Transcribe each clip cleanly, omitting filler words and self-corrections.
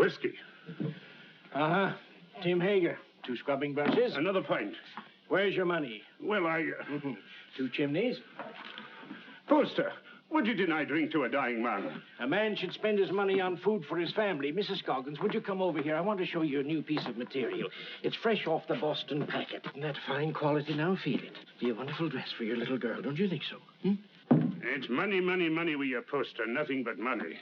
Whiskey. Uh-huh. Tim Hager. 2 scrubbing brushes. Another pint. Where's your money? Well, 2 chimneys. Poster, would you deny drink to a dying man? A man should spend his money on food for his family. Mrs. Scoggins, would you come over here? I want to show you a new piece of material. It's fresh off the Boston packet. Isn't that fine quality? Now feel it. Be a wonderful dress for your little girl, don't you think so? It's money, money, money with your Poster. Nothing but money.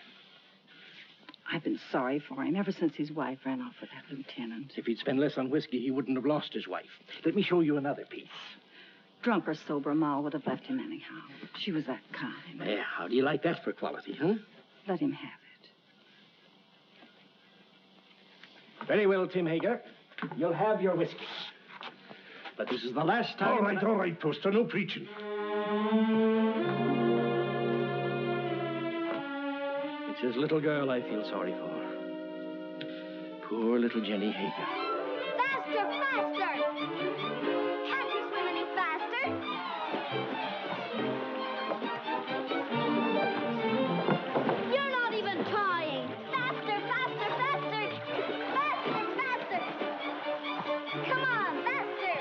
I've been sorry for him ever since his wife ran off with that lieutenant. If he'd spent less on whiskey, he wouldn't have lost his wife. Let me show you another piece. Drunk or sober, Ma would have left him anyhow. She was that kind. Yeah, how do you like that for quality, huh? Let him have it. Very well, Tim Hager. You'll have your whiskey. But this is the last time... All right, Poster. No preaching. It's his little girl I feel sorry for. Poor little Jenny Hager. Faster, faster! Can't you swim any faster? You're not even trying. Faster, faster, faster! Faster, faster! Come on, faster!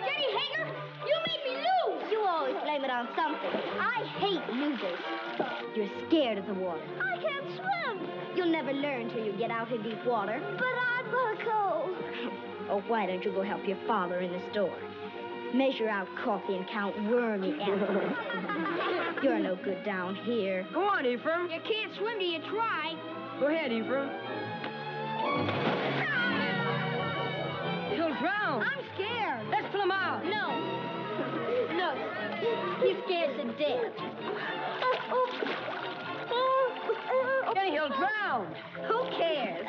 Jenny Hager, you made me lose! You always blame it on something. I hate losers. You're scared of the water. I can't swim. You'll never learn till you get out in deep water. But I'm cold. Oh, why don't you go help your father in the store? Measure out coffee and count wormy apples. You're no good down here. Go on, Ephraim. You can't swim till you try. Go ahead, Ephraim. He'll drown. I'm scared. Let's pull him out. No. Look, he's scared to death. Jenny, he'll drown. Who cares?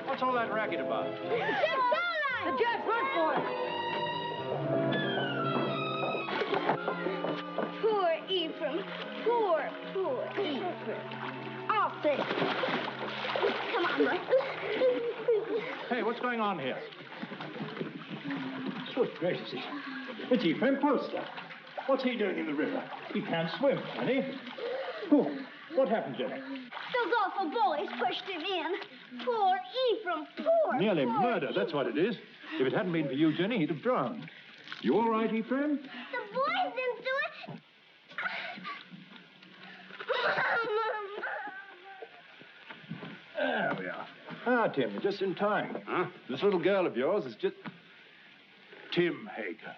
What's all that racket about? The Jets, run for it. Poor Ephraim. Poor Ephraim. I'll sit. Come on, boy. Hey, what's going on here? Good gracious. It's Ephraim Poster. What's he doing in the river? He can't swim, can he? Oh, what happened, Jenny? Those awful boys pushed him in. Poor Ephraim, poor. Nearly poor murder, Ephraim. that's what it is. If it hadn't been for you, Jenny, he'd have drowned. You all right, Ephraim? The boys didn't do it. There we are. Ah, Tim, you're just in time. Huh? This little girl of yours is just... Tim Hager.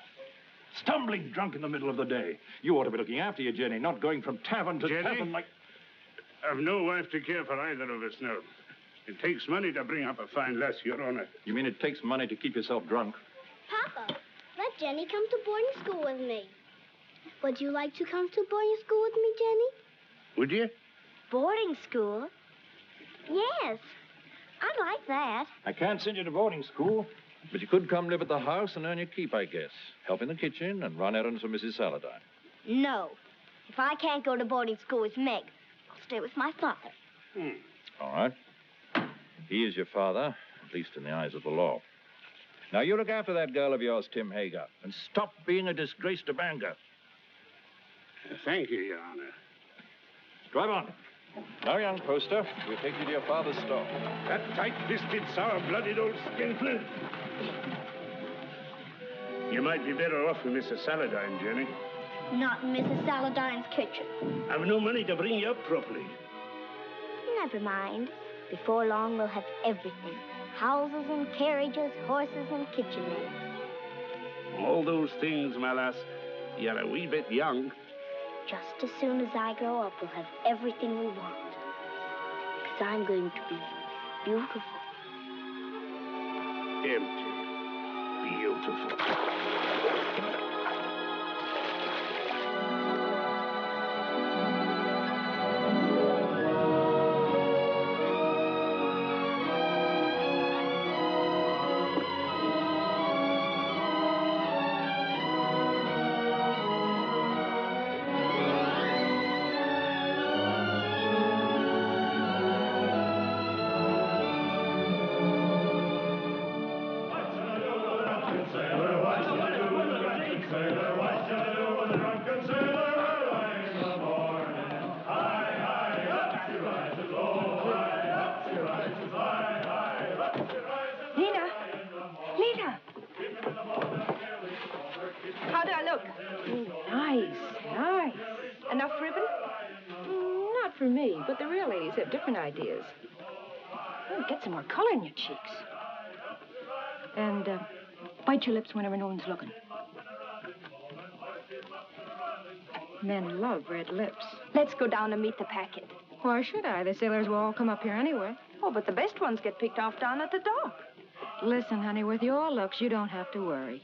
Stumbling drunk in the middle of the day. You ought to be looking after you, Jenny, not going from tavern to Jenny? tavern like... I've no wife to care for either of us now. It takes money to bring up a fine lass, Your Honor. You mean it takes money to keep yourself drunk? Papa, let Jenny come to boarding school with me. Would you like to come to boarding school with me, Jenny? Would you? Boarding school? Yes. I'd like that. I can't send you to boarding school, but you could come live at the house and earn your keep, I guess. Help in the kitchen and run errands for Mrs. Saladine. No. If I can't go to boarding school with Meg, I'll stay with my father. All right. He is your father, at least in the eyes of the law. Now, you look after that girl of yours, Tim Hager, and stop being a disgrace to Bangor. Thank you, Your Honor. Drive on. Now, young Poster, we'll take you to your father's store. That tight-fisted, sour-blooded old skinflint. You might be better off with Mrs. Saladine, Jenny. Not in Mrs. Saladine's kitchen. I've no money to bring you up properly. Never mind. Before long, we'll have everything. Houses and carriages, horses and kitchen maids. All those things, my lass, you're a wee bit young. Just as soon as I grow up, we'll have everything we want. Because I'm going to be beautiful. Empty. Beautiful. but the real ladies have different ideas. Oh, get some more color in your cheeks. And bite your lips whenever no one's looking. Men love red lips. Let's go down and meet the packet. Why should I? The sailors will all come up here anyway. Oh, but the best ones get picked off down at the dock. Listen, honey, with your looks, you don't have to worry.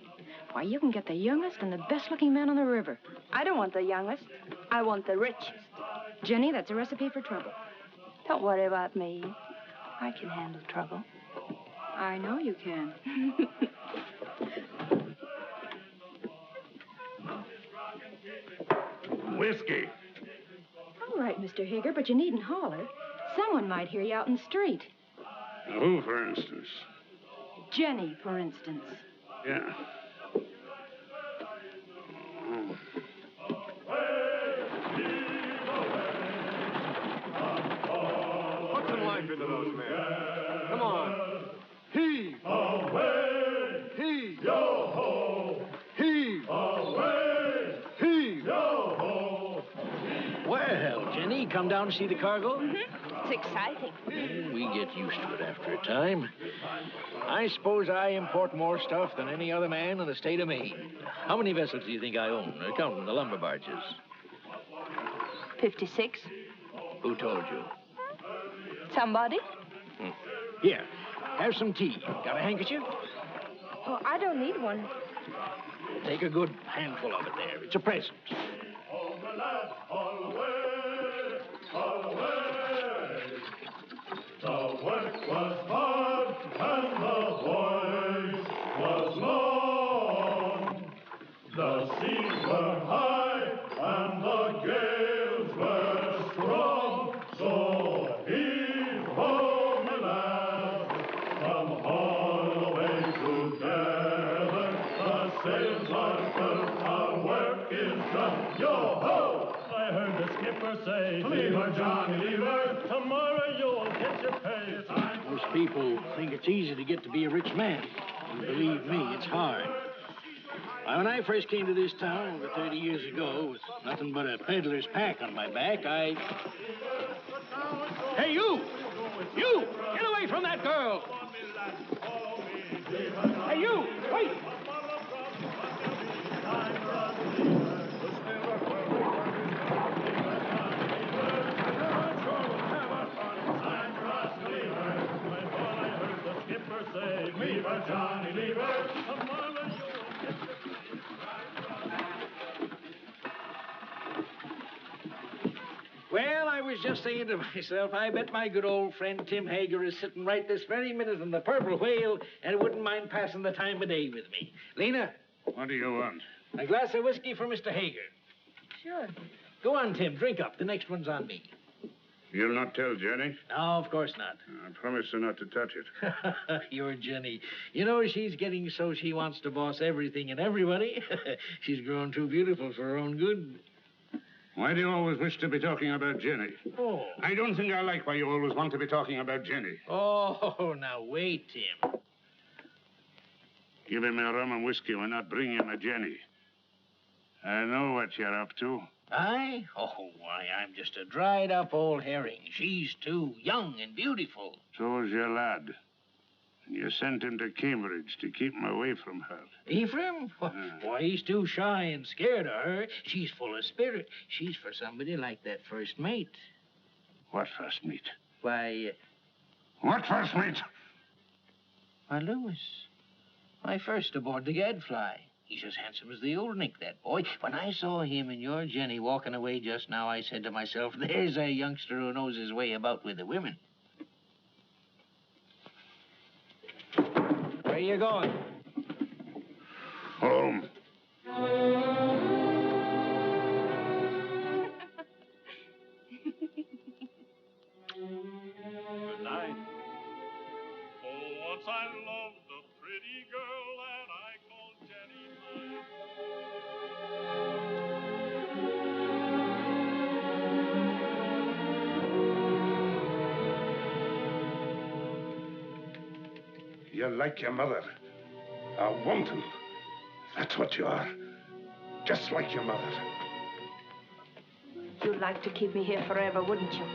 Why, you can get the youngest and the best-looking man on the river. I don't want the youngest. I want the richest. Jenny, that's a recipe for trouble. Don't worry about me. I can handle trouble. I know you can. Whiskey. All right, Mr. Hager, but you needn't holler. Someone might hear you out in the street. Who, for instance? Jenny, for instance. Yeah. Put some life into those men. Come on. Heave. Away. Heave. Yo-ho. Heave. Away. Heave. Yo-ho. Well, Jenny, come down to see the cargo? It's exciting. Well, we get used to it after a time. I suppose I import more stuff than any other man in the state of Maine. How many vessels do you think I own, counting the lumber barges? 56. Who told you? Somebody? Here, have some tea. Got a handkerchief? Oh, I don't need one. Take a good handful of it there. It's a present. The work was hard and the voyage was long. The seas were high and the gales were strong. So heave ho, my lad, from Holloway together. The sails are filled, our work is done. Yo ho! I heard the skipper say, leave her, Johnny, leave her. Tomorrow you'll get your pay. Most people think it's easy to get to be a rich man. And believe me, it's hard. Why, when I first came to this town over 30 years ago with nothing but a peddler's pack on my back, Hey, you! You! Get away from that girl! Hey, you! Wait! Leave her, Johnny, leave her. Well, I was just saying to myself, I bet my good old friend Tim Hager is sitting right this very minute in the Purple Whale and wouldn't mind passing the time of day with me. Lena? What do you want? A glass of whiskey for Mr. Hager. Sure. Go on, Tim. Drink up. The next one's on me. You'll not tell Jenny? No, of course not. I promise her not to touch it. Your Jenny. You know, she's getting so she wants to boss everything and everybody. She's grown too beautiful for her own good. Why do you always wish to be talking about Jenny? Oh. I don't think I like why you always want to be talking about Jenny. Oh, now wait, Tim. Give him a rum and whiskey. We're not bringing him a Jenny. I know what you're up to. I? Oh, why, I'm just a dried-up old herring. She's too young and beautiful. So's your lad. And you sent him to Cambridge to keep him away from her. Ephraim? Why, he's too shy and scared of her. She's full of spirit. She's for somebody like that first mate. What first mate? Why, What first mate? why, Louis. My first aboard the Gadfly. He's as handsome as the old Nick, that boy. When I saw him and your Jenny walking away just now, I said to myself, there's a youngster who knows his way about with the women. Where are you going? Home. Good night. Oh, once I loved a pretty girl and I called Jenny mine. You're like your mother. A wanton. That's what you are. Just like your mother. You'd like to keep me here forever, wouldn't you?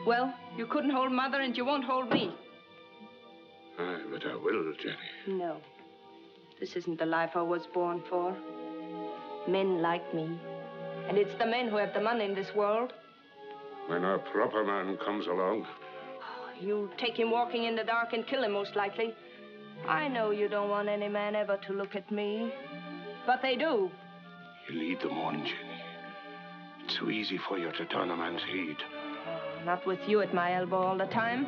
Well, you couldn't hold Mother and you won't hold me. Aye, but I will, Jenny. No. This isn't the life I was born for. Men like me. And it's the men who have the money in this world. When a proper man comes along. You'll take him walking in the dark and kill him, most likely. I know you don't want any man ever to look at me. But they do. You lead them on, Jenny. It's so easy for you to turn a man's head. Not with you at my elbow all the time.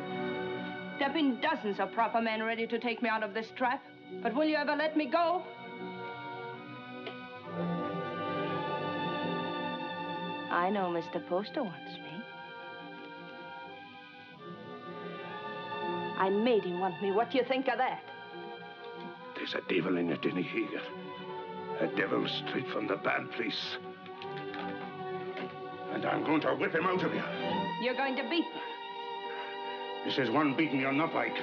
There have been dozens of proper men ready to take me out of this trap. But will you ever let me go? I know Mr. Poster wants me. I made him want me. What do you think of that? There's a devil in you, Jenny Hager. A devil straight from the bad place. And I'm going to whip him out of you. You're going to beat me. This is one beating you're not like.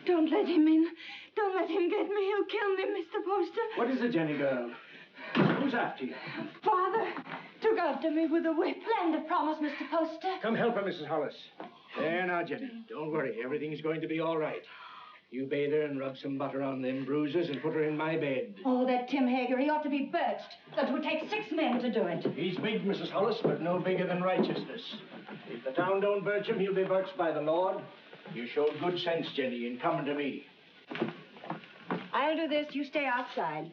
Don't let him in. Don't let him get me. He'll kill me, Mr. Poster. What is it, Jenny girl? Who's after you? Father took after me with a whip. Land of promise, Mr. Poster. Come help her, Mrs. Hollis. There now, Jenny. Don't worry. Everything's going to be all right. You bathe her and rub some butter on them bruises and put her in my bed. Oh, that Tim Hager, he ought to be birched. That would take 6 men to do it. He's big, Mrs. Hollis, but no bigger than righteousness. If the town don't birch him, he'll be birched by the Lord. You showed good sense, Jenny, in coming to me. I'll do this. You stay outside.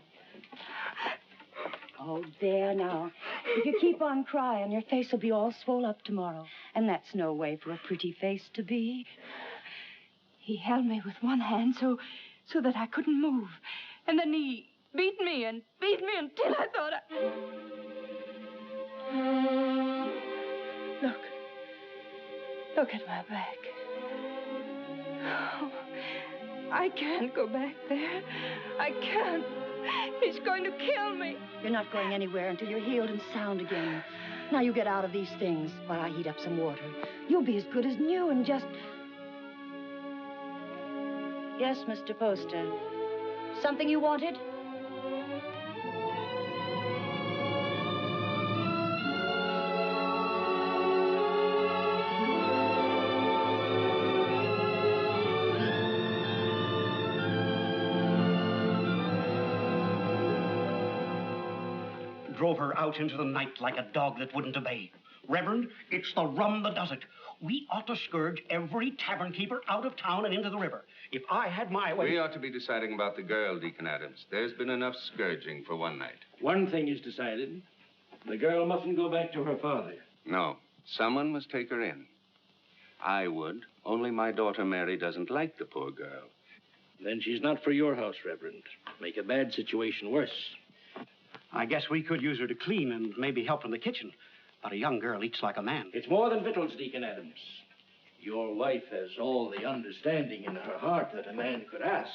Oh, there now. If you keep on crying, your face will be all swole up tomorrow. And that's no way for a pretty face to be. He held me with one hand so that I couldn't move. And then he beat me until I thought Look at my back. Oh, I can't go back there. I can't. He's going to kill me. You're not going anywhere until you're healed and sound again. Now you get out of these things while I heat up some water. You'll be as good as new and just... Yes, Mr. Poster. Something you wanted? Drove her out into the night like a dog that wouldn't obey. Reverend, it's the rum that does it. We ought to scourge every tavern keeper out of town and into the river. If I had my way... We ought to be deciding about the girl, Deacon Adams. There's been enough scourging for one night. One thing is decided. The girl mustn't go back to her father. No. Someone must take her in. I would, only my daughter Mary doesn't like the poor girl. Then she's not for your house, Reverend. Make a bad situation worse. I guess we could use her to clean and maybe help in the kitchen. But a young girl eats like a man. It's more than victuals, Deacon Adams. Your wife has all the understanding in her heart that a man could ask.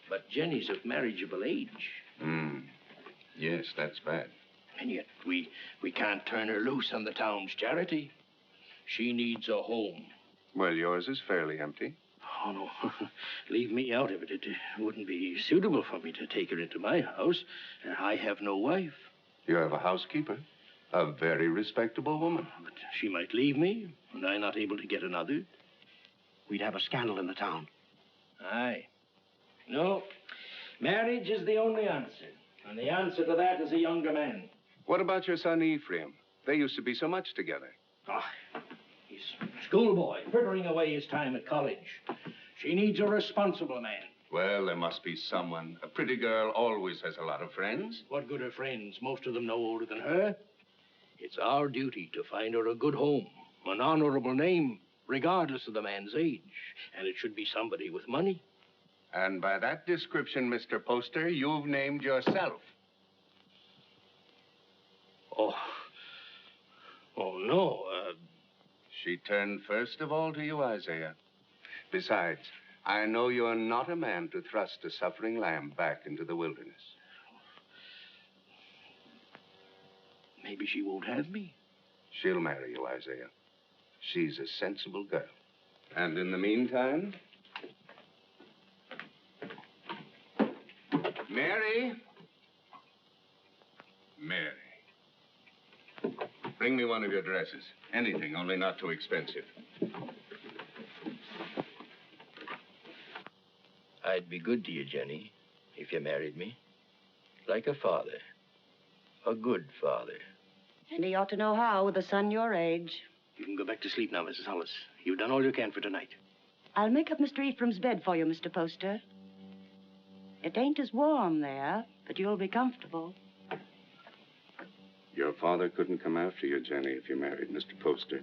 But Jenny's of marriageable age. Yes, that's bad. And yet we can't turn her loose on the town's charity. She needs a home. Well, yours is fairly empty. Oh, no. Leave me out of it. It wouldn't be suitable for me to take her into my house. I have no wife. You have a housekeeper, a very respectable woman. But she might leave me, and I'm not able to get another. We'd have a scandal in the town. Aye. No, marriage is the only answer. And the answer to that is a younger man. What about your son Ephraim? They used to be so much together. Ah, he's a schoolboy, frittering away his time at college. She needs a responsible man. Well, there must be someone. A pretty girl always has a lot of friends. What good are friends? Most of them no older than her. It's our duty to find her a good home, an honorable name, regardless of the man's age. And it should be somebody with money. And by that description, Mr. Poster, you've named yourself. Oh. Oh, no. She turned first of all to you, Isaiah. Besides, I know you're not a man to thrust a suffering lamb back into the wilderness. Maybe she won't have me. She'll marry you, Isaiah. She's a sensible girl. And in the meantime... Mary? Mary. Bring me one of your dresses. Anything, only not too expensive. I'd be good to you, Jenny, if you married me. Like a father. A good father. And he ought to know how with a son your age. You can go back to sleep now, Mrs. Hollis. You've done all you can for tonight. I'll make up Mr. Ephraim's bed for you, Mr. Poster. It ain't as warm there, but you'll be comfortable. Your father couldn't come after you, Jenny, if you married Mr. Poster.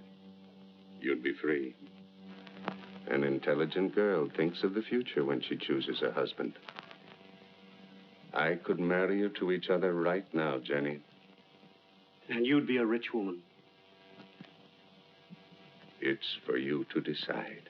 You'd be free. An intelligent girl thinks of the future when she chooses a husband. I could marry you to each other right now, Jenny. And you'd be a rich woman. It's for you to decide.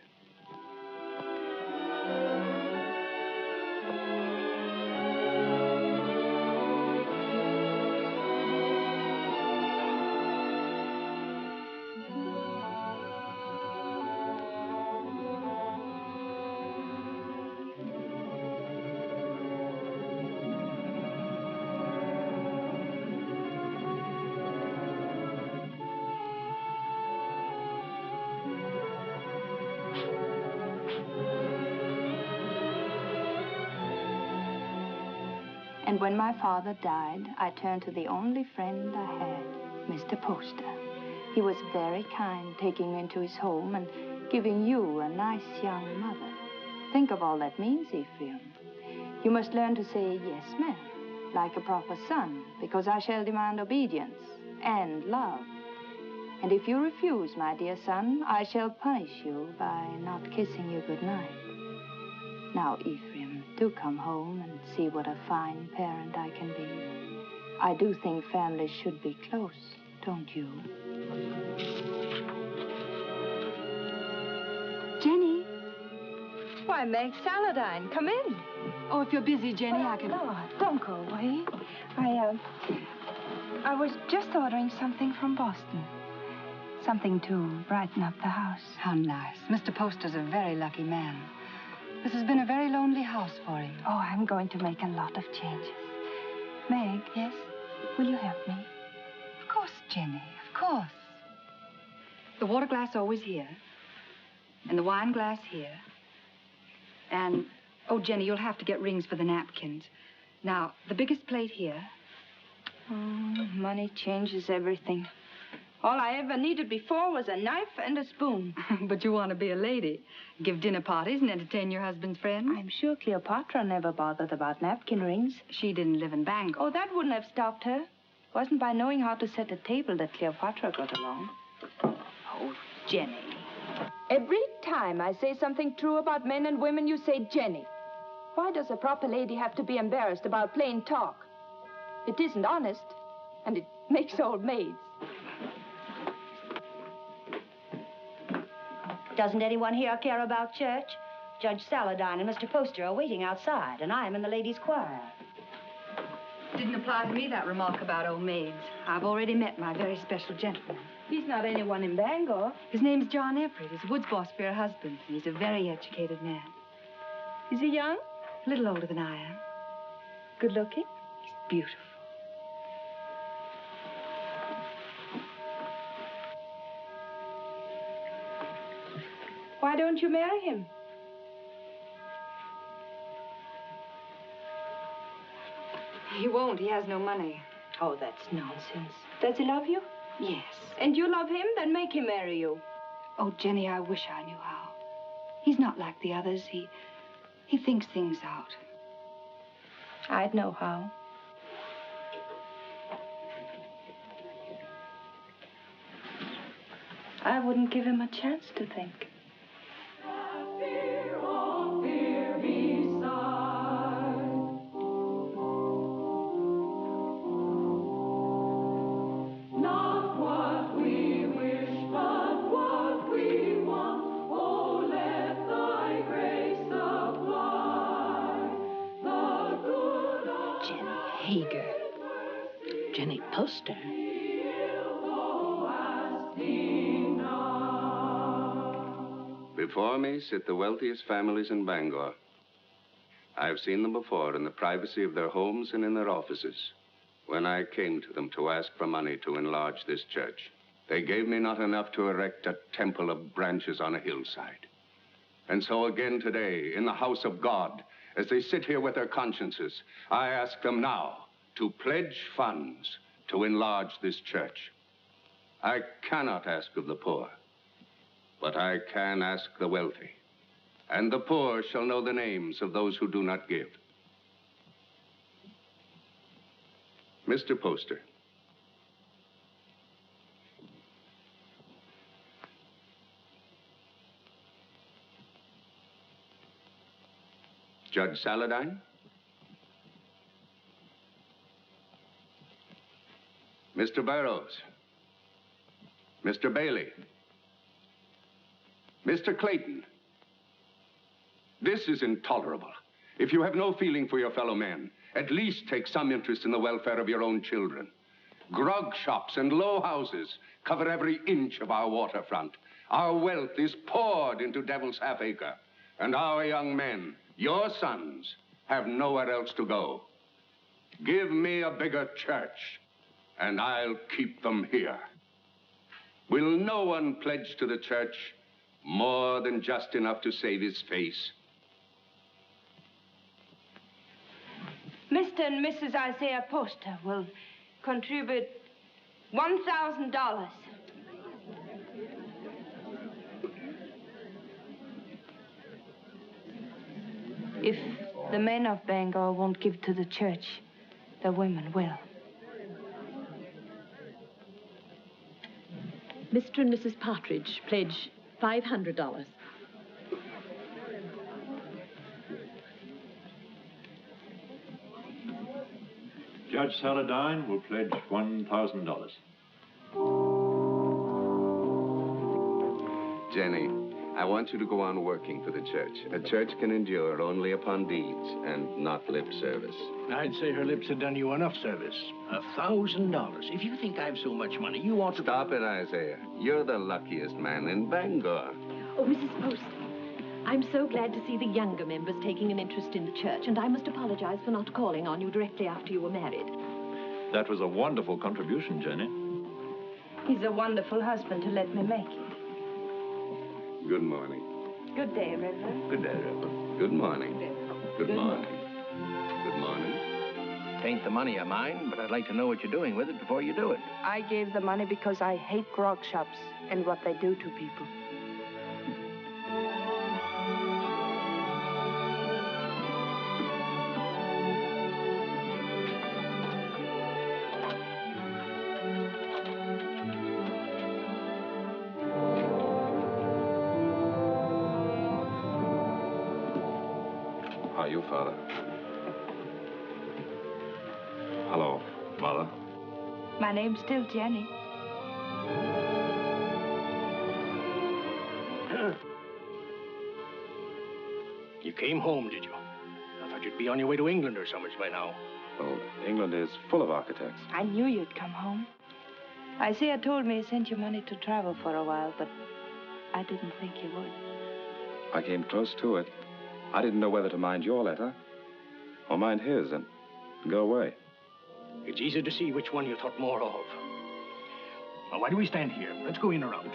And when my father died, I turned to the only friend I had, Mr. Poster. He was very kind, taking me into his home and giving you a nice young mother. Think of all that means, Ephraim. You must learn to say yes, ma'am, like a proper son, because I shall demand obedience and love. And if you refuse, my dear son, I shall punish you by not kissing you goodnight. Now, Ephraim, do come home and see what a fine parent I can be. I do think families should be close, don't you? Jenny. Why, Meg Saladine, come in. Oh, if you're busy, Jenny, I can... No, don't go away. I was just ordering something from Boston. Something to brighten up the house. How nice. Mr. Poster's a very lucky man. This has been a very lonely house for him. Oh, I'm going to make a lot of changes. Meg. Yes? Will you help me? Of course, Jenny, of course. The water glass always here. And the wine glass here. And, oh, Jenny, you'll have to get rings for the napkins. Now, the biggest plate here. Oh, money changes everything. All I ever needed before was a knife and a spoon. But you want to be a lady. Give dinner parties and entertain your husband's friends. I'm sure Cleopatra never bothered about napkin rings. She didn't live in Bangor. Oh, that wouldn't have stopped her. It wasn't by knowing how to set a table that Cleopatra got along. Oh, Jenny. Every time I say something true about men and women, you say Jenny. Why does a proper lady have to be embarrassed about plain talk? It isn't honest, and it makes old maids. Doesn't anyone here care about church? Judge Saladine and Mr. Poster are waiting outside, and I am in the ladies' choir. didn't apply to me, that remark about old maids. I've already met my very special gentleman. He's not anyone in Bangor. His name's John Everett. He's Wood's boss for her husband, and he's a very educated man. Is he young? A little older than I am. Good looking? He's beautiful. Why don't you marry him? He won't. He has no money. Oh, that's nonsense. Does he love you? Yes. And you love him? Then make him marry you. Oh, Jenny, I wish I knew how. He's not like the others. He thinks things out. I'd know how. I wouldn't give him a chance to think. Jenny Poster. Before me sit the wealthiest families in Bangor. I've seen them before in the privacy of their homes and in their offices. When I came to them to ask for money to enlarge this church, they gave me not enough to erect a temple of branches on a hillside. And so again today, in the house of God, as they sit here with their consciences, I ask them now to pledge funds to enlarge this church. I cannot ask of the poor, but I can ask the wealthy. And the poor shall know the names of those who do not give. Mr. Poster. Judge Saladine? Mr. Burroughs? Mr. Bailey? Mr. Clayton? This is intolerable. If you have no feeling for your fellow men, at least take some interest in the welfare of your own children. Grog shops and low houses cover every inch of our waterfront. Our wealth is poured into Devil's Half-Acre. And our young men, your sons, have nowhere else to go. Give me a bigger church, and I'll keep them here. Will no one pledge to the church more than just enough to save his face? Mr. and Mrs. Isaiah Poster will contribute $1,000. If the men of Bangor won't give to the church, the women will. Mr. and Mrs. Partridge pledge $500. Judge Saladine will pledge $1,000. Jenny, I want you to go on working for the church. A church can endure only upon deeds and not lip service. I'd say her lips have done you enough service. $1,000. If you think I've so much money, you ought to... Stop it, Isaiah. You're the luckiest man in Bangor. Oh, Mrs. Poster, I'm so glad to see the younger members taking an interest in the church, and I must apologize for not calling on you directly after you were married. That was a wonderful contribution, Jenny. He's a wonderful husband to let me make it. Good morning. Good day, Reverend. Good day, Reverend. Good morning. Good morning. Good morning. Tain't the money of mine, but I'd like to know what you're doing with it before you do it. I gave the money because I hate grog shops and what they do to people. How are you, Father? Hello, Mother. My name's still Jenny. You came home, did you? I Thought you'd be on your way to England or somewhere by now. Well, England is full of architects. I knew you'd come home. Isaiah told me he sent you money to travel for a while, but I didn't think you would. I came close to it. I didn't know whether to mind your letter or mind his and go away. It's easy to see which one you thought more of. Now, why do we stand here? Let's go in around.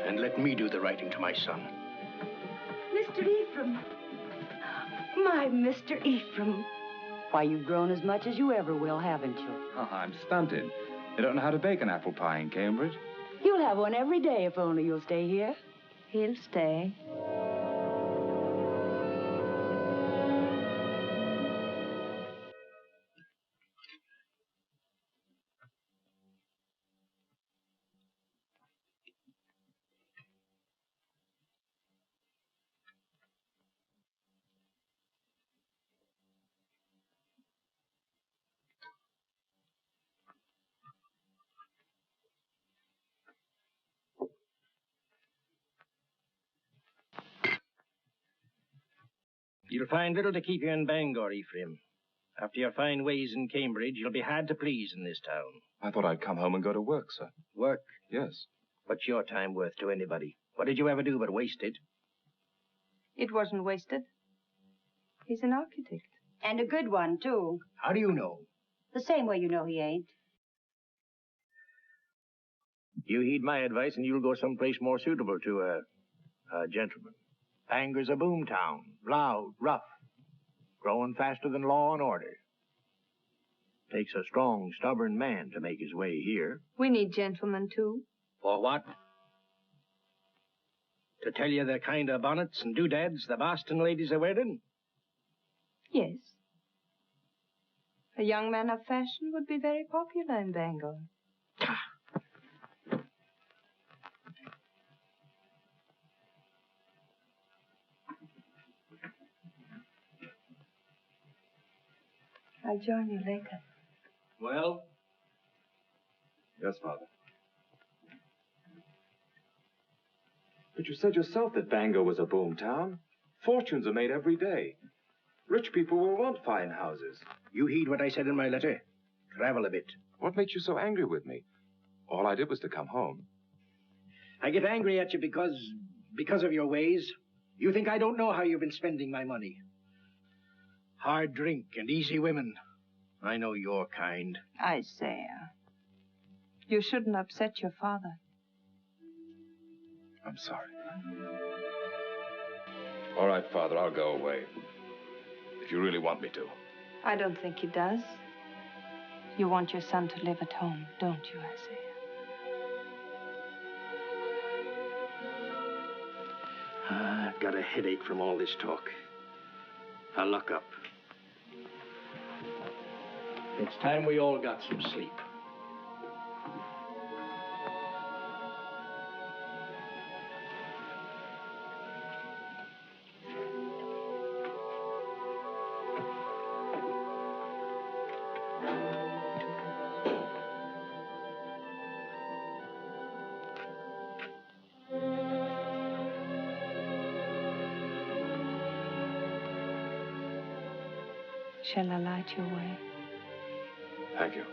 And let me do the writing to my son. Mr. Ephraim. My Mr. Ephraim. Why, you've grown as much as you ever will, haven't you? Oh, I'm stunted. They don't know how to bake an apple pie in Cambridge. You'll have one every day if only you'll stay here. He'll stay. You'll find little to keep you in Bangor, Ephraim. After your fine ways in Cambridge, you'll be hard to please in this town. I thought I'd come home and go to work, sir. Work? Yes. What's your time worth to anybody? What did you ever do but waste it? It wasn't wasted. He's an architect. And a good one, too. How do you know? The same way you know he ain't. You heed my advice and you'll go someplace more suitable to a gentleman. Bangor's a boom town. Loud, rough. Growing faster than law and order. Takes a strong, stubborn man to make his way here. We need gentlemen, too. For what? To tell you the kind of bonnets and doodads the Boston ladies are wearing? Yes. A young man of fashion would be very popular in Bangor. I'll join you later. Well? Yes, Father. But you said yourself that Bangor was a boom town. Fortunes are made every day. Rich people will want fine houses. You heed what I said in my letter. Travel a bit. What makes you so angry with me? All I did was to come home. I get angry at you because of your ways. You think I don't know how you've been spending my money. Hard drink and easy women. I know your kind. Isaiah, you shouldn't upset your father. I'm sorry. All right, Father, I'll go away. If you really want me to. I don't think he does. You want your son to live at home, don't you, Isaiah? I've got a headache from all this talk. I'll lock up. It's time we all got some sleep. Shall I light your way? Thank you.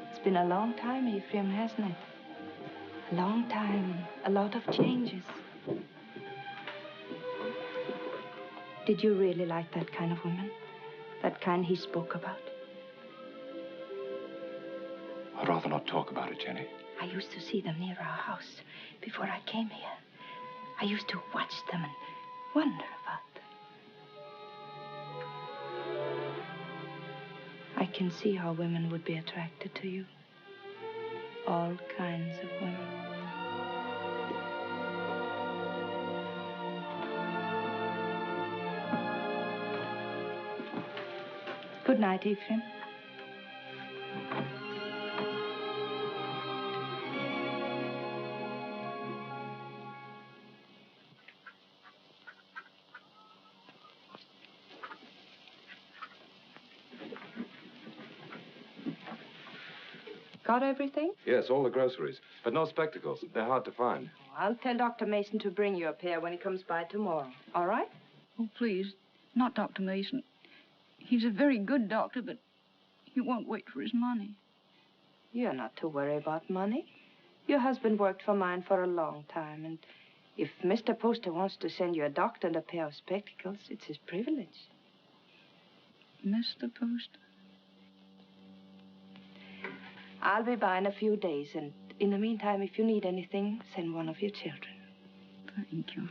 It's been a long time, Ephraim, hasn't it? A long time, a lot of changes. Did you really like that kind of woman? That kind he spoke about? I'd rather not talk about it, Jenny. I used to see them near our house before I came here. I used to watch them and wonder about them. I can see how women would be attracted to you. All kinds of women. Good night, Ephraim. Got everything? Yes, all the groceries. But no spectacles. They're hard to find. I'll tell Dr. Mason to bring you a pair when he comes by tomorrow. All right? Oh, please, not Dr. Mason. He's a very good doctor, but he won't wait for his money. You're not to worry about money. Your husband worked for mine for a long time, and if Mr. Poster wants to send you a doctor and a pair of spectacles, it's his privilege. Mr. Poster? I'll be by in a few days, and in the meantime, if you need anything, send one of your children. Thank you.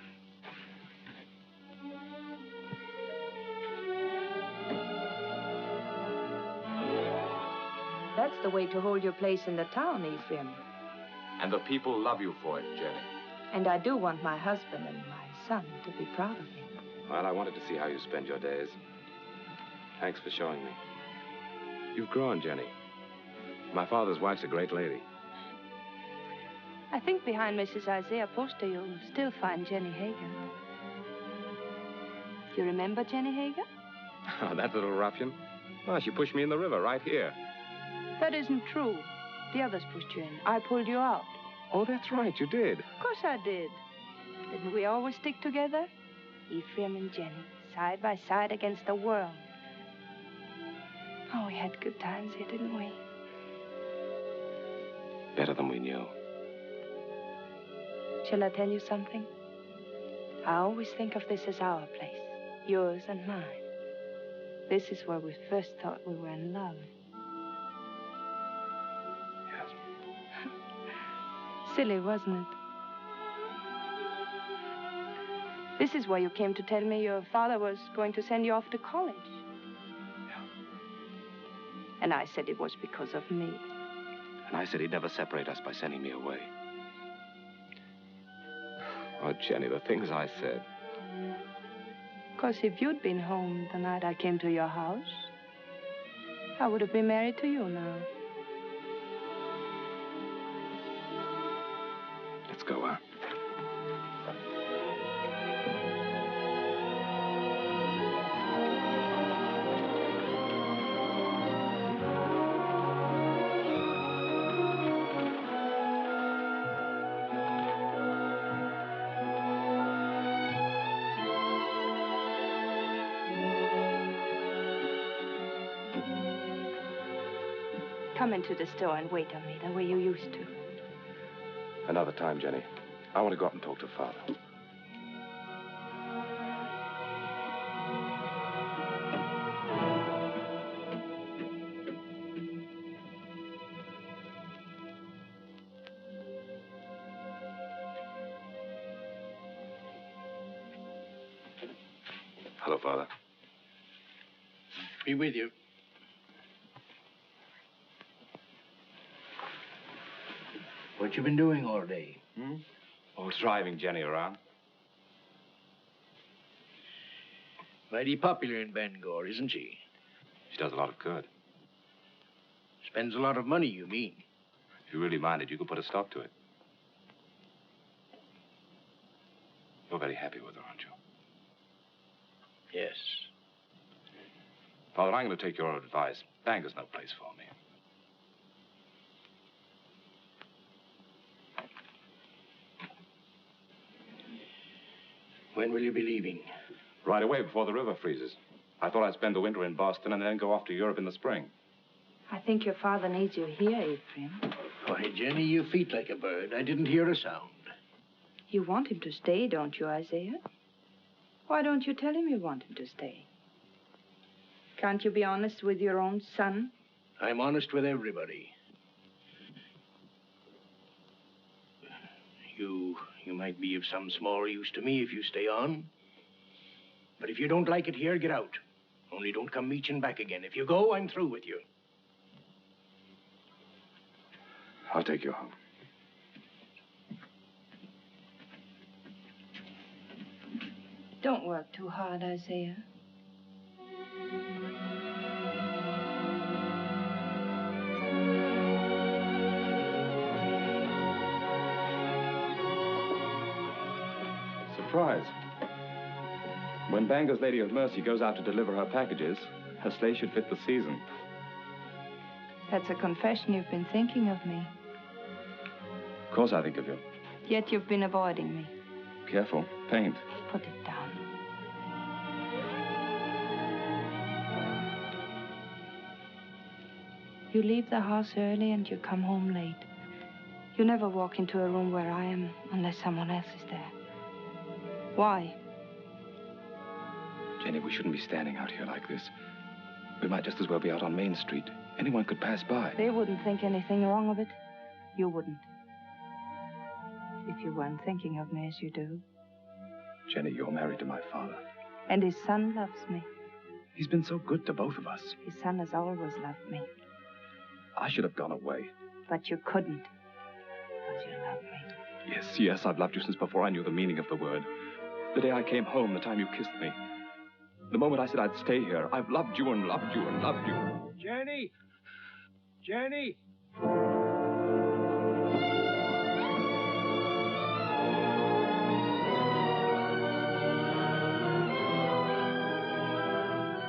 That's the way to hold your place in the town, Ephraim. And the people love you for it, Jenny. And I do want my husband and my son to be proud of me. Well, I wanted to see how you spend your days. Thanks for showing me. You've grown, Jenny. My father's wife's a great lady. I think behind Mrs. Isaiah Poster, you'll still find Jenny Hager. You remember Jenny Hager? Oh, that little ruffian? Oh, she pushed me in the river right here. That isn't true. The others pushed you in. I pulled you out. Oh, that's right, you did. Of course I did. Didn't we always stick together? Ephraim and Jenny, side by side against the world. Oh, we had good times here, didn't we? Better than we knew. Shall I tell you something? I always think of this as our place, yours and mine. This is where we first thought we were in love. Yes. Silly, wasn't it? This is where you came to tell me your father was going to send you off to college. Yeah. And I said it was because of me. And I said he'd never separate us by sending me away. Oh, Jenny, the things I said. Of course, if you'd been home the night I came to your house, I would have been married to you now. Let's go, huh? Come into the store and wait on me the way you used to. Another time, Jenny. I want to go up and talk to Father. Hello, Father. Be with you. What you been doing all day? Oh, driving Jenny around. Mighty popular in Bangor, isn't she? She does a lot of good. Spends a lot of money, you mean? If you really minded, you could put a stop to it. You're very happy with her, aren't you? Yes. Father, I'm going to take your advice. Bangor's no place for me. When will you be leaving? Right away, before the river freezes. I thought I'd spend the winter in Boston and then go off to Europe in the spring. I think your father needs you here, Ephraim. Why, Jenny, you feet like a bird. I didn't hear a sound. You want him to stay, don't you, Isaiah? Why don't you tell him you want him to stay? Can't you be honest with your own son? I'm honest with everybody. You might be of some small use to me if you stay on. But if you don't like it here, get out. Only don't come meeching back again. If you go, I'm through with you. I'll take you home. Don't work too hard, Isaiah. Surprise. When Bangor's Lady of Mercy goes out to deliver her packages, her sleigh should fit the season. That's a confession you've been thinking of me. Of course I think of you. Yet you've been avoiding me. Careful. Paint. Put it down. You leave the house early and you come home late. You never walk into a room where I am unless someone else is there. Why? Jenny, we shouldn't be standing out here like this. We might just as well be out on Main Street. Anyone could pass by. They wouldn't think anything wrong of it. You wouldn't. If you weren't thinking of me as you do. Jenny, you're married to my father. And his son loves me. He's been so good to both of us. His son has always loved me. I should have gone away. But you couldn't. Because you love me. Yes, I've loved you since before I knew the meaning of the word. The day I came home, the time you kissed me. The moment I said I'd stay here, I've loved you and loved you and loved you. Jenny! Jenny!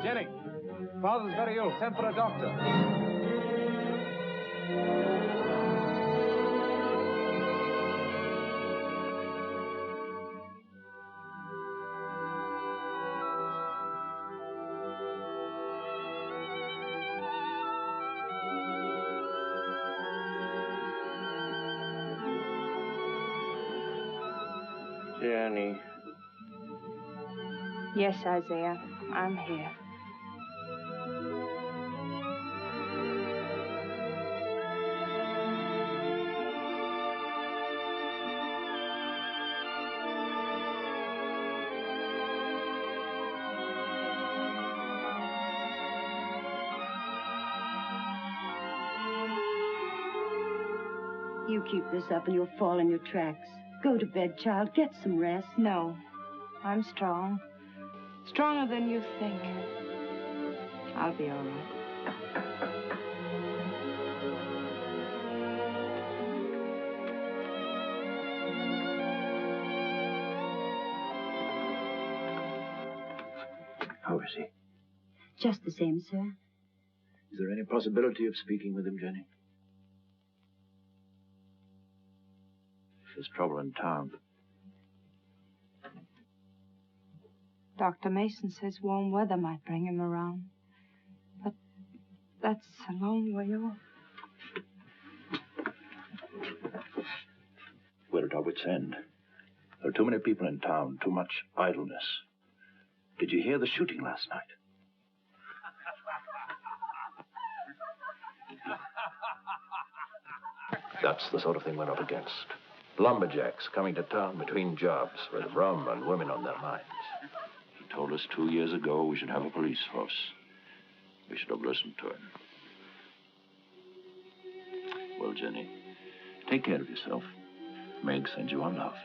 Jenny! Father's very ill. Send for a doctor. Jenny. Yes, Isaiah, I'm here. You keep this up and you'll fall in your tracks. Go to bed, child. Get some rest. No, I'm strong. Stronger than you think. I'll be all right. How is he? Just the same, sir. Is there any possibility of speaking with him, Jenny? There's trouble in town. Dr. Mason says warm weather might bring him around. But that's a long way off. We're at our wits' end. There are too many people in town, too much idleness. Did you hear the shooting last night? That's the sort of thing we're up against. Lumberjacks coming to town between jobs with rum and women on their minds. He told us 2 years ago we should have a police force. We should have listened to him. Well, Jenny, take care of yourself. Meg sends you our love.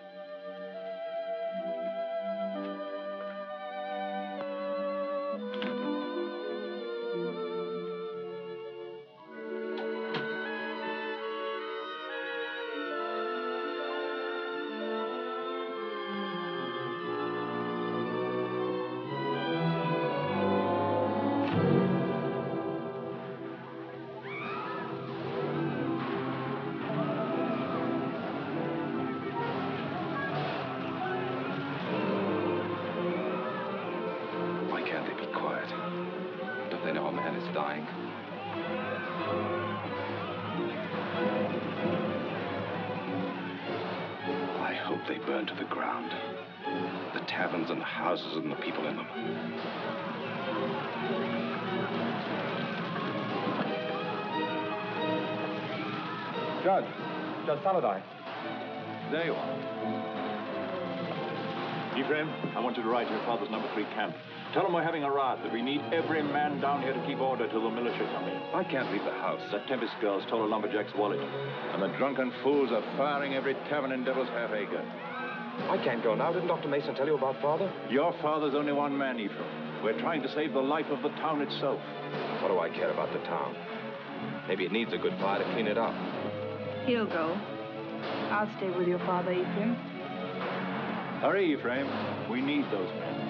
They burn to the ground. The taverns and the houses and the people in them. Judge Solidifies. There you are. Ephraim, I want you to ride to your father's number 3 camp. Tell him we're having a riot, that we need every man down here to keep order till the military come in. I can't leave the house. The Tempest girl stole a lumberjack's wallet. And the drunken fools are firing every tavern in Devil's Half Acre. I can't go now. Didn't Dr. Mason tell you about Father? Your father's only one man, Ephraim. We're trying to save the life of the town itself. What do I care about the town? Maybe it needs a good fire to clean it up. He'll go. I'll stay with your father, Ephraim. Hurry, Ephraim. We need those men.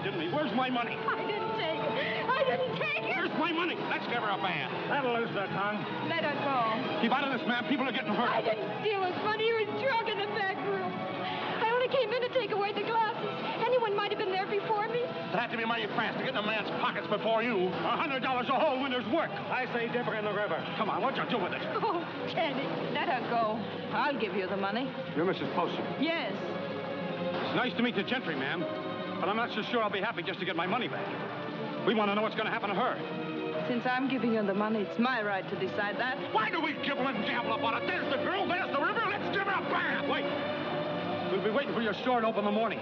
didn't he? Where's my money? I didn't take it. I didn't take it. Where's my money? Let's give her a bath. That'll lose their tongue. Let her go. Keep out of this, ma'am. People are getting hurt. I didn't steal his money. He was drunk in the back room. I only came in to take away the glasses. Anyone might have been there before me. It had to be mighty fast to get in a man's pockets before you. $100 a hole when there's work. I say dip her in the river. Come on, what you do with it? Oh, Jenny. Let her go. I'll give you the money. You're Mrs. Poster. Yes. It's nice to meet the gentry, ma'am. But I'm not so sure I'll be happy just to get my money back. We want to know what's going to happen to her. Since I'm giving you the money, it's my right to decide that. Why do we gibble and gabble about it? There's the girl, there's the river. Let's give her a bath. Wait. We'll be waiting for your store to open in the morning.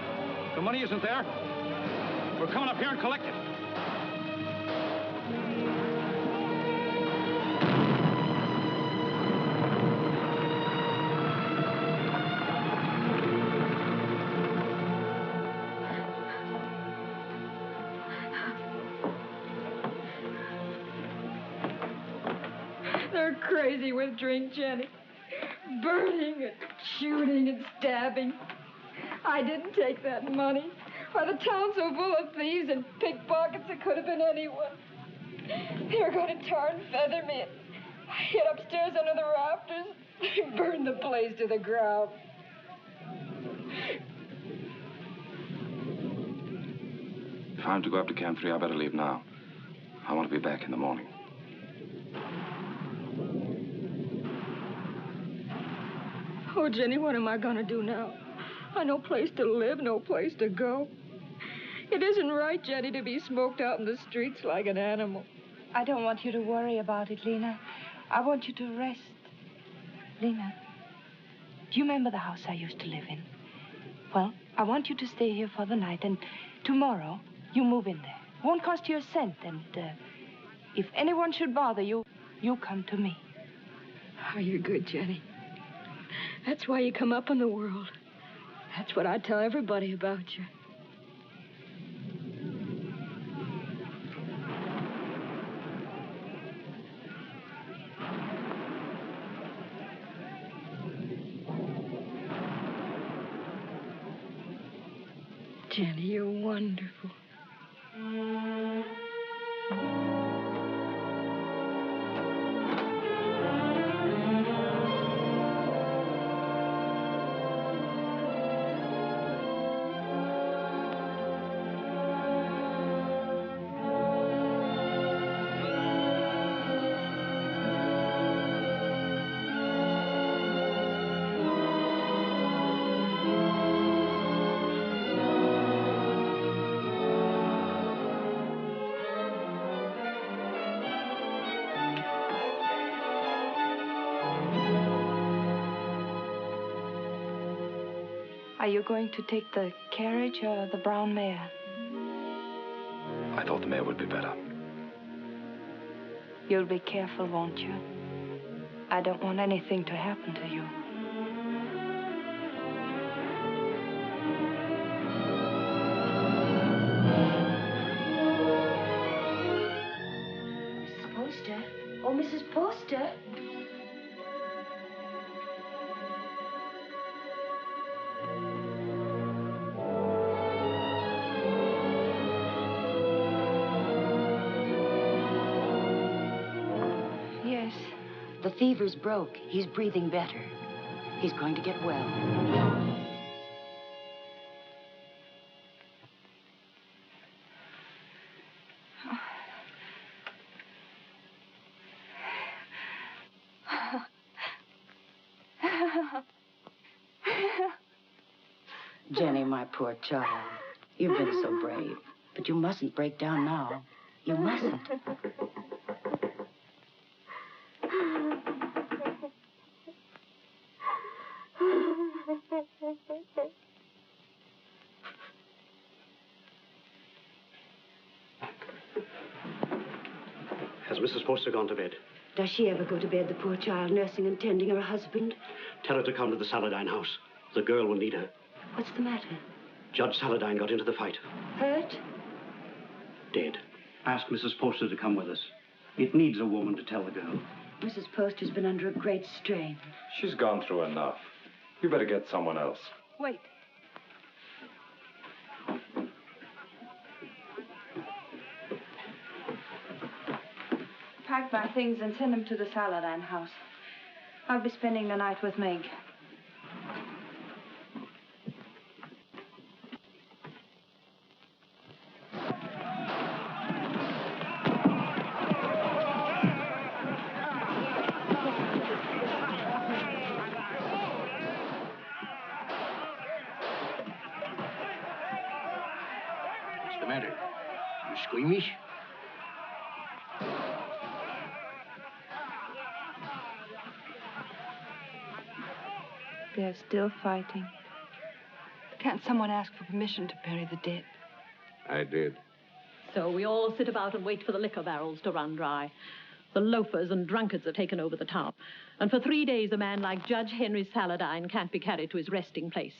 The money isn't there. We're coming up here and collect it. They're crazy with drink, Jenny. Burning and shooting and stabbing. I didn't take that money. Why, the town's so full of thieves and pickpockets, it could have been anyone. They were going to tar and feather me. And I hid upstairs under the rafters. They burned the place to the ground. If I'm to go up to Camp 3, I better leave now. I want to be back in the morning. Oh, Jenny, what am I going to do now? I no place to live, no place to go. It isn't right, Jenny, to be smoked out in the streets like an animal. I don't want you to worry about it, Lena. I want you to rest. Lena, do you remember the house I used to live in? Well, I want you to stay here for the night, and tomorrow you move in there. Won't cost you a cent, and if anyone should bother you, you come to me. Oh, you're good, Jenny. That's why you come up in the world. That's what I tell everybody about you. Jenny, you're wonderful. Are you going to take the carriage or the brown mare? I thought the mare would be better. You'll be careful, won't you? I don't want anything to happen to you. Mrs. Poster? Oh, Mrs. Poster? The fever's broke. He's breathing better. He's going to get well. Jenny, my poor child. You've been so brave. But you mustn't break down now. You mustn't. Has Mrs. Poster gone to bed? Does she ever go to bed, the poor child, nursing and tending her husband? Tell her to come to the Saladine house. The girl will need her. What's the matter? Judge Saladine got into the fight. Hurt? Dead. Ask Mrs. Poster to come with us. It needs a woman to tell the girl. Mrs. Poster's been under a great strain. She's gone through enough. You better get someone else. Wait. pack my things and send them to the Saladin house. I'll be spending the night with Meg. What's the matter? You squeamish? They're still fighting. Can't someone ask for permission to bury the dead? I did. So we all sit about and wait for the liquor barrels to run dry. The loafers and drunkards have taken over the town. And for 3 days, a man like Judge Henry Saladin can't be carried to his resting place.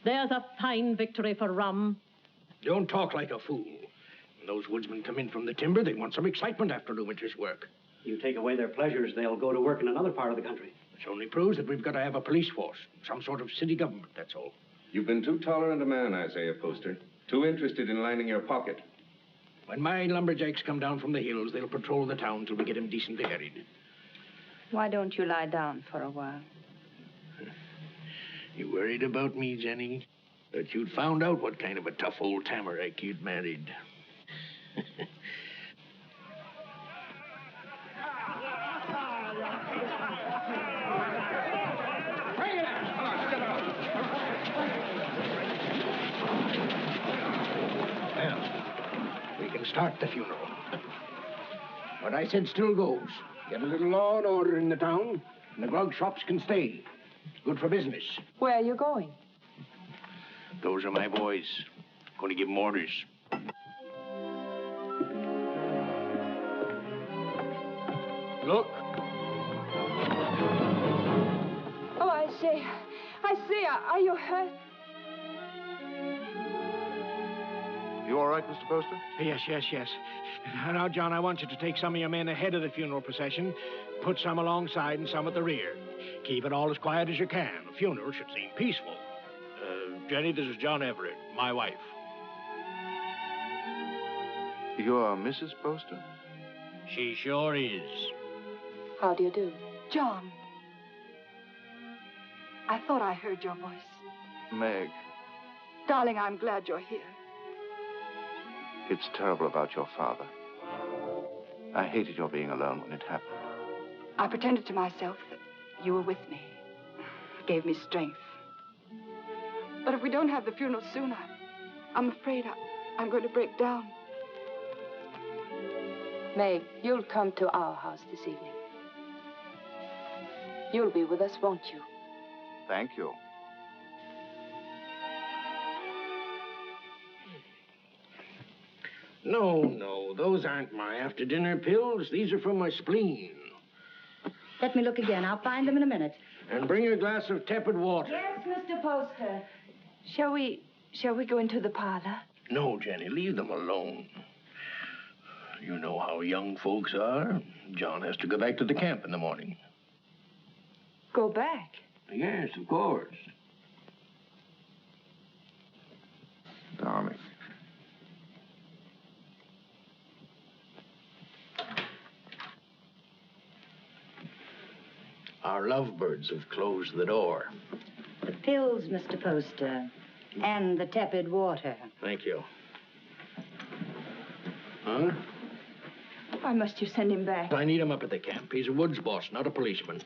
There's a fine victory for rum. Don't talk like a fool. When those woodsmen come in from the timber, they want some excitement after the winter's work. You take away their pleasures, they'll go to work in another part of the country. Which only proves that we've got to have a police force. Some sort of city government, that's all. You've been too tolerant a man, Isaiah Poster. Too interested in lining your pocket. When my lumberjacks come down from the hills, they'll patrol the town till we get them decently harried. Why don't you lie down for a while? You worried about me, Jenny? That you'd found out what kind of a tough old tamarack you'd married. We can start the funeral. What I said still goes. Get a little law and order in the town, and the grog shops can stay. Good for business. Where are you going? Those are my boys. Going to give them orders. Look. Oh, I say, are you hurt? You all right, Mr. Poster? Yes. Now, John, I want you to take some of your men ahead of the funeral procession, put some alongside and some at the rear. Keep it all as quiet as you can. The funeral should seem peaceful. Jenny, this is John Everett, my wife. You're Mrs. Poster? She sure is. How do you do? John. I thought I heard your voice. Meg, Darling, I'm glad you're here. it's terrible about your father. I hated your being alone when it happened. I pretended to myself that you were with me. It gave me strength. But if we don't have the funeral soon, I'm afraid I'm going to break down. Meg, you'll come to our house this evening. You'll be with us, won't you? Thank you. No, those aren't my after-dinner pills. These are for my spleen. Let me look again. I'll find them in a minute. And bring a glass of tepid water. Yes, Mr. Poster. Shall we go into the parlor? No, Jenny, leave them alone. You know how young folks are. John has to go back to the camp in the morning. Go back? Yes, of course. Darling. Our lovebirds have closed the door. The pills, Mr. Poster, and the tepid water. Thank you. Huh? Why must you send him back? I need him up at the camp. He's a woods boss, not a policeman.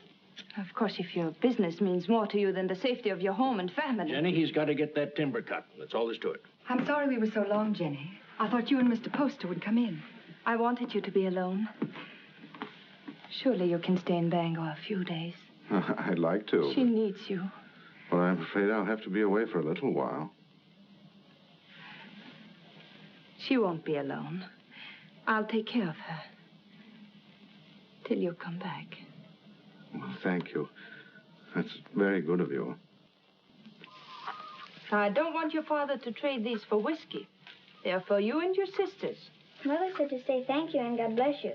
Of course, if your business means more to you than the safety of your home and family. Jenny, he's got to get that timber cut. That's all there's to it. I'm sorry we were so long, Jenny. I thought you and Mr. Poster would come in. I wanted you to be alone. Surely you can stay in Bangor a few days. I'd like to. She needs you. Well, I'm afraid I'll have to be away for a little while. She won't be alone. I'll take care of her. Till you come back. Well, thank you. That's very good of you. I don't want your father to trade these for whiskey. They're for you and your sisters. Mother said to say thank you and God bless you.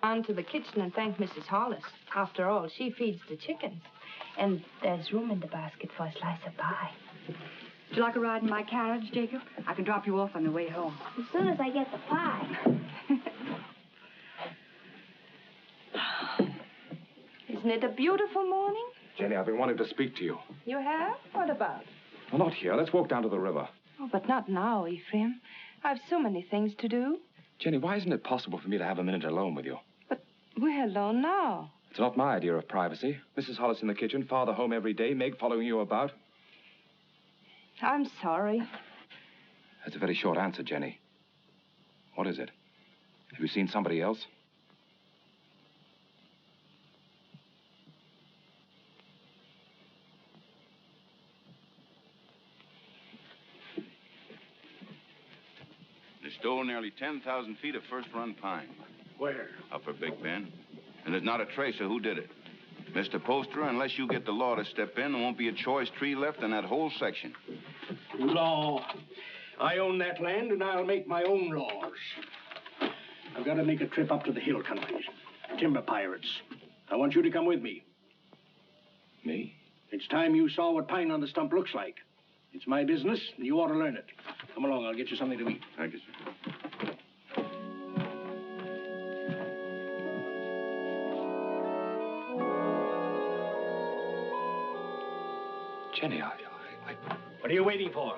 On to the kitchen and thank Mrs. Hollis. After all, she feeds the chickens. And there's room in the basket for a slice of pie. Would you like a ride in my carriage, Jacob? I can drop you off on the way home. As soon as I get the pie. Isn't it a beautiful morning? Jenny, I've been wanting to speak to you. You have? What about? Well, not here. Let's walk down to the river. Oh, but not now, Ephraim. I've so many things to do. Jenny, why isn't it possible for me to have a minute alone with you? But we're alone now. It's not my idea of privacy. Mrs. Hollis in the kitchen, Father home every day, Meg following you about. I'm sorry. That's a very short answer, Jenny. What is it? Have you seen somebody else? They stole nearly 10,000 feet of first-run pine. Where? Upper Big Bend. And there's not a trace of who did it. Mr. Poster, unless you get the law to step in, there won't be a choice tree left in that whole section. Law. I own that land, and I'll make my own laws. I've got to make a trip up to the hill countries. Timber pirates. I want you to come with me. Me? It's time you saw what pine on the stump looks like. It's my business, and you ought to learn it. Come along, I'll get you something to eat. Thank you, sir. Jenny, What are you waiting for?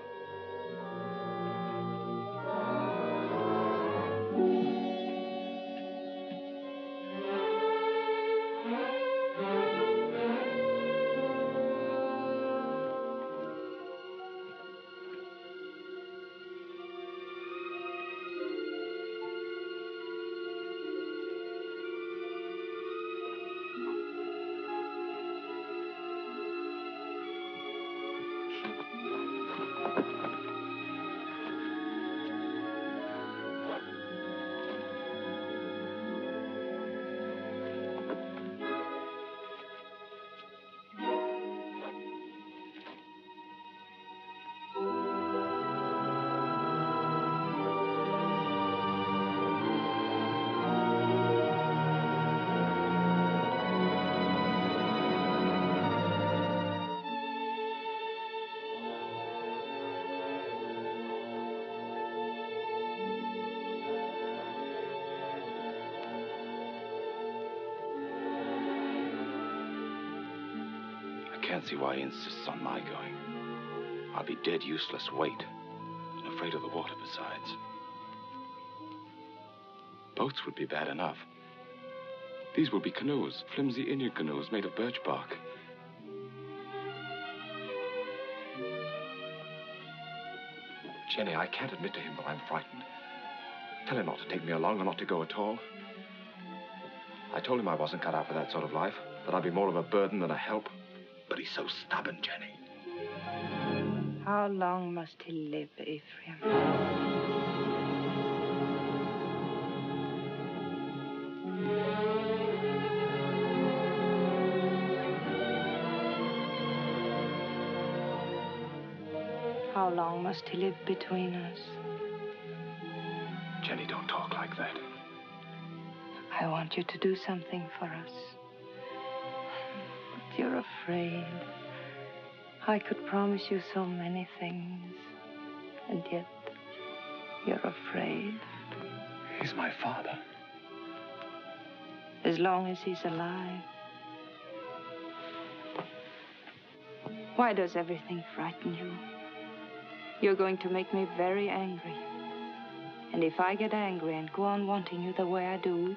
I can't see why he insists on my going. I'll be dead useless weight, and afraid of the water besides. Boats would be bad enough. These will be canoes, flimsy Indian canoes made of birch bark. Jenny, I can't admit to him that I'm frightened. Tell him not to take me along or not to go at all. I told him I wasn't cut out for that sort of life, that I'd be more of a burden than a help. But he's so stubborn, Jenny. How long must he live, Ephraim? How long must he live between us? Jenny, don't talk like that. I want you to do something for us. But you're afraid. I could promise you so many things, and yet you're afraid. He's my father. As long as he's alive. Why does everything frighten you? You're going to make me very angry. And if I get angry and go on wanting you the way I do,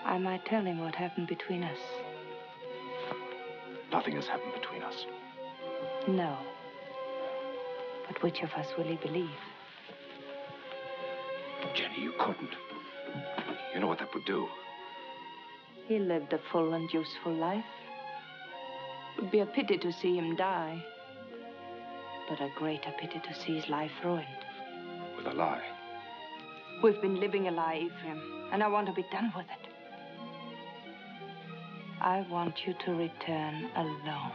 I might tell him what happened between us. Nothing has happened between us. No. But which of us will he believe? Jenny, you couldn't. You know what that would do. He lived a full and useful life. It would be a pity to see him die. But a greater pity to see his life ruined. With a lie. We've been living a lie, Ephraim, and I want to be done with it. I want you to return alone.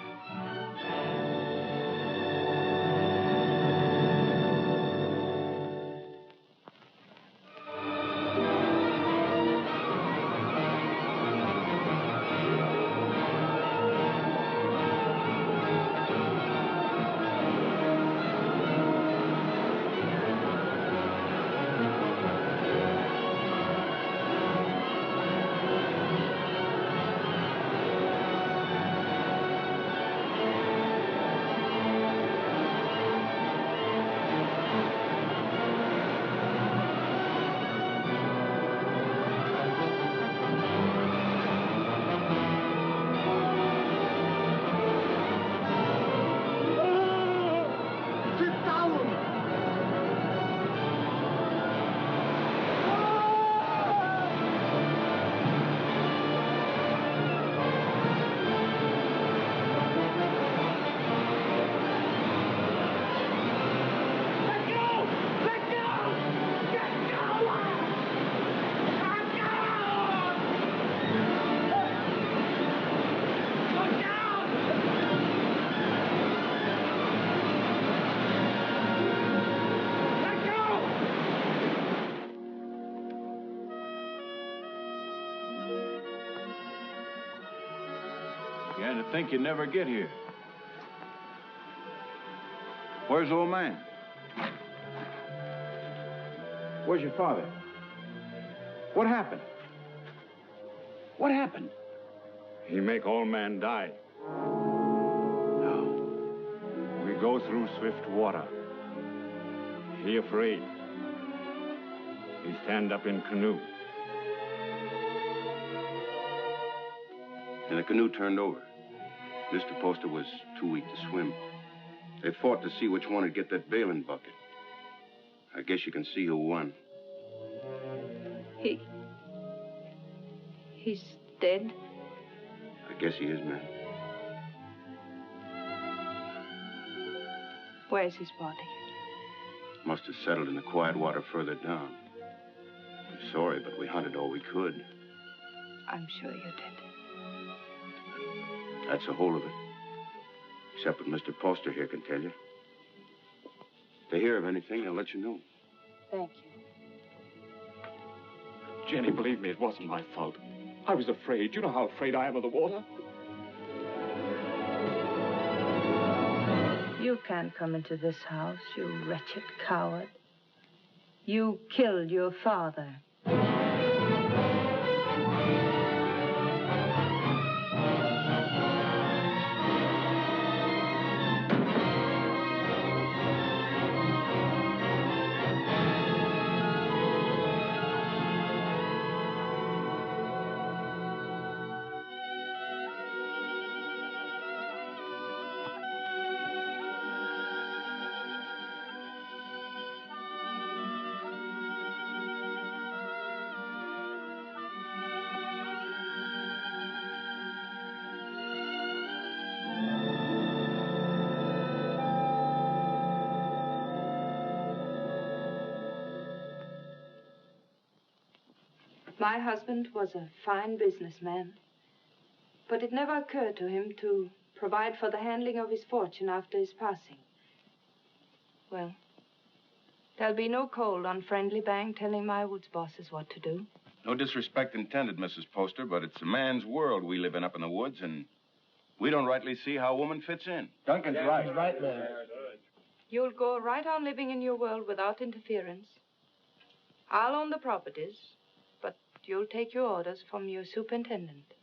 Began to think you'd never get here. Where's the old man? Where's your father? What happened? What happened? He make all man die. Now, we go through swift water. He afraid. He stand up in canoe. And the canoe turned over. Mr. Poster was too weak to swim. They fought to see which one would get that bailing bucket. I guess you can see who won. He's dead? I guess he is, man. Where's his body? Must have settled in the quiet water further down. I'm sorry, but we hunted all we could. I'm sure you did. That's the whole of it. Except what Mr. Poster here can tell you. If they hear of anything, they'll let you know. Thank you. Jenny, believe me, it wasn't my fault. I was afraid. You know how afraid I am of the water. You can't come into this house, you wretched coward. You killed your father. My husband was a fine businessman, but it never occurred to him to provide for the handling of his fortune after his passing. Well, there'll be no cold on Friendly Bank telling my woods bosses what to do. No disrespect intended, Mrs. Poster, but it's a man's world we live in up in the woods, and we don't rightly see how a woman fits in. Duncan's right. He's right, ma'am. You'll go right on living in your world without interference. I'll own the properties, but you'll take your orders from your superintendent,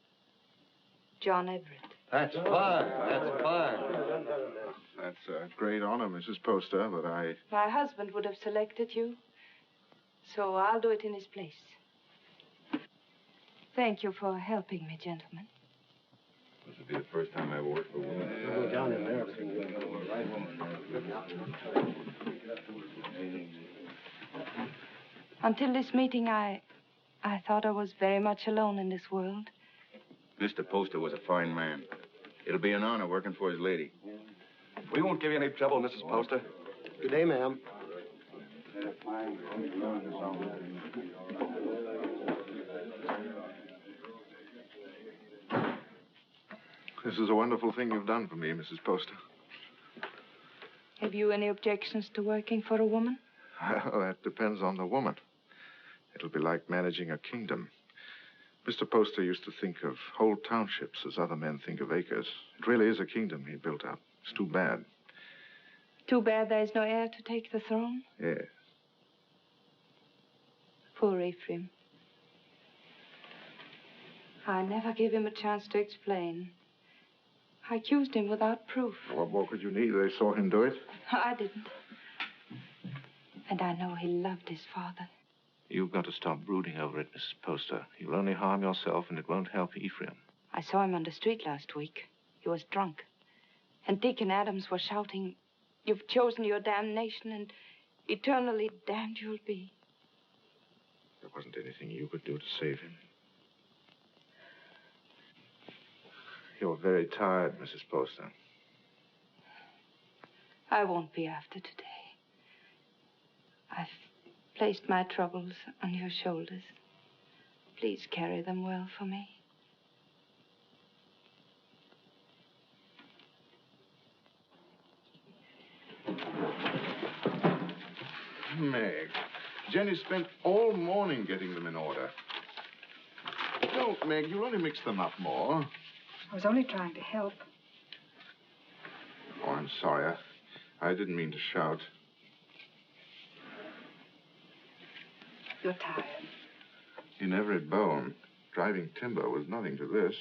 John Everett. That's fine. That's fine. That's a great honor, Mrs. Poster, but My husband would have selected you, so I'll do it in his place. Thank you for helping me, gentlemen. This will be the first time I ever worked for a woman. Go down in there. Until this meeting, I thought I was very much alone in this world. Mr. Poster was a fine man. It'll be an honor working for his lady. We won't give you any trouble, Mrs. Poster. Good day, ma'am. This is a wonderful thing you've done for me, Mrs. Poster. Have you any objections to working for a woman? Well, that depends on the woman. It'll be like managing a kingdom. Mr. Poster used to think of whole townships as other men think of acres. It really is a kingdom he built up. It's too bad. Too bad there's no heir to take the throne? Yes. Poor Ephraim. I never gave him a chance to explain. I accused him without proof. What more could you need? They saw him do it. I didn't. And I know he loved his father. You've got to stop brooding over it, Mrs. Poster. You'll only harm yourself, and it won't help Ephraim. I saw him on the street last week. He was drunk. And Dick and Adams were shouting, "You've chosen your damnation, and eternally damned you'll be." There wasn't anything you could do to save him. You're very tired, Mrs. Poster. I won't be after today. I've placed my troubles on your shoulders. Please carry them well for me. Meg, Jenny spent all morning getting them in order. Don't, Meg. You'll only mix them up more. I was only trying to help. Oh, I'm sorry. I didn't mean to shout. You're tired. In every bone, driving timber was nothing to this.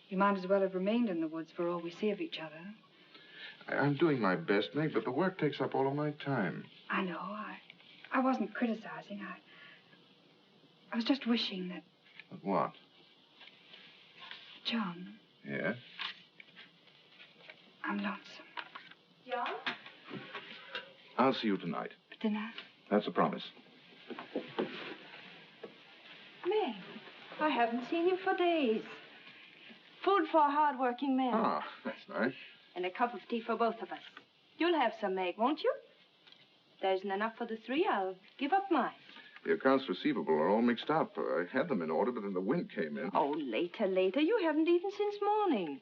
You might as well have remained in the woods for all we see of each other. I'm doing my best, Meg, but the work takes up all of my time. I know. I wasn't criticizing. I was just wishing that... But what? John, Yeah? I'm lonesome. John? I'll see you tonight. For dinner? That's a promise. Meg, I haven't seen you for days. Food for a hard-working man. Ah, that's nice. And a cup of tea for both of us. You'll have some, Meg, won't you? There isn't enough for the three. I'll give up mine. The accounts receivable are all mixed up. I had them in order, but then the wind came in. Oh, later. You haven't eaten since morning.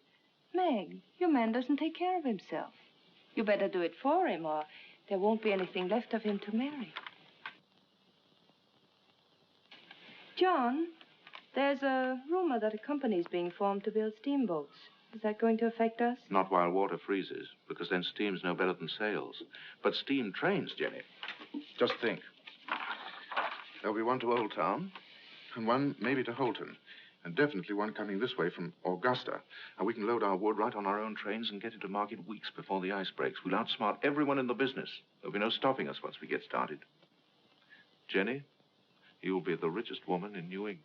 Meg, your man doesn't take care of himself. You better do it for him, or there won't be anything left of him to marry. John, there's a rumor that a company's being formed to build steamboats. Is that going to affect us? Not while water freezes, because then steam's no better than sails. But steam trains, Jenny. Just think. There'll be one to Old Town, and one maybe to Holton, and definitely one coming this way from Augusta. And we can load our wood right on our own trains and get into market weeks before the ice breaks. We'll outsmart everyone in the business. There'll be no stopping us once we get started. Jenny, you'll be the richest woman in New England.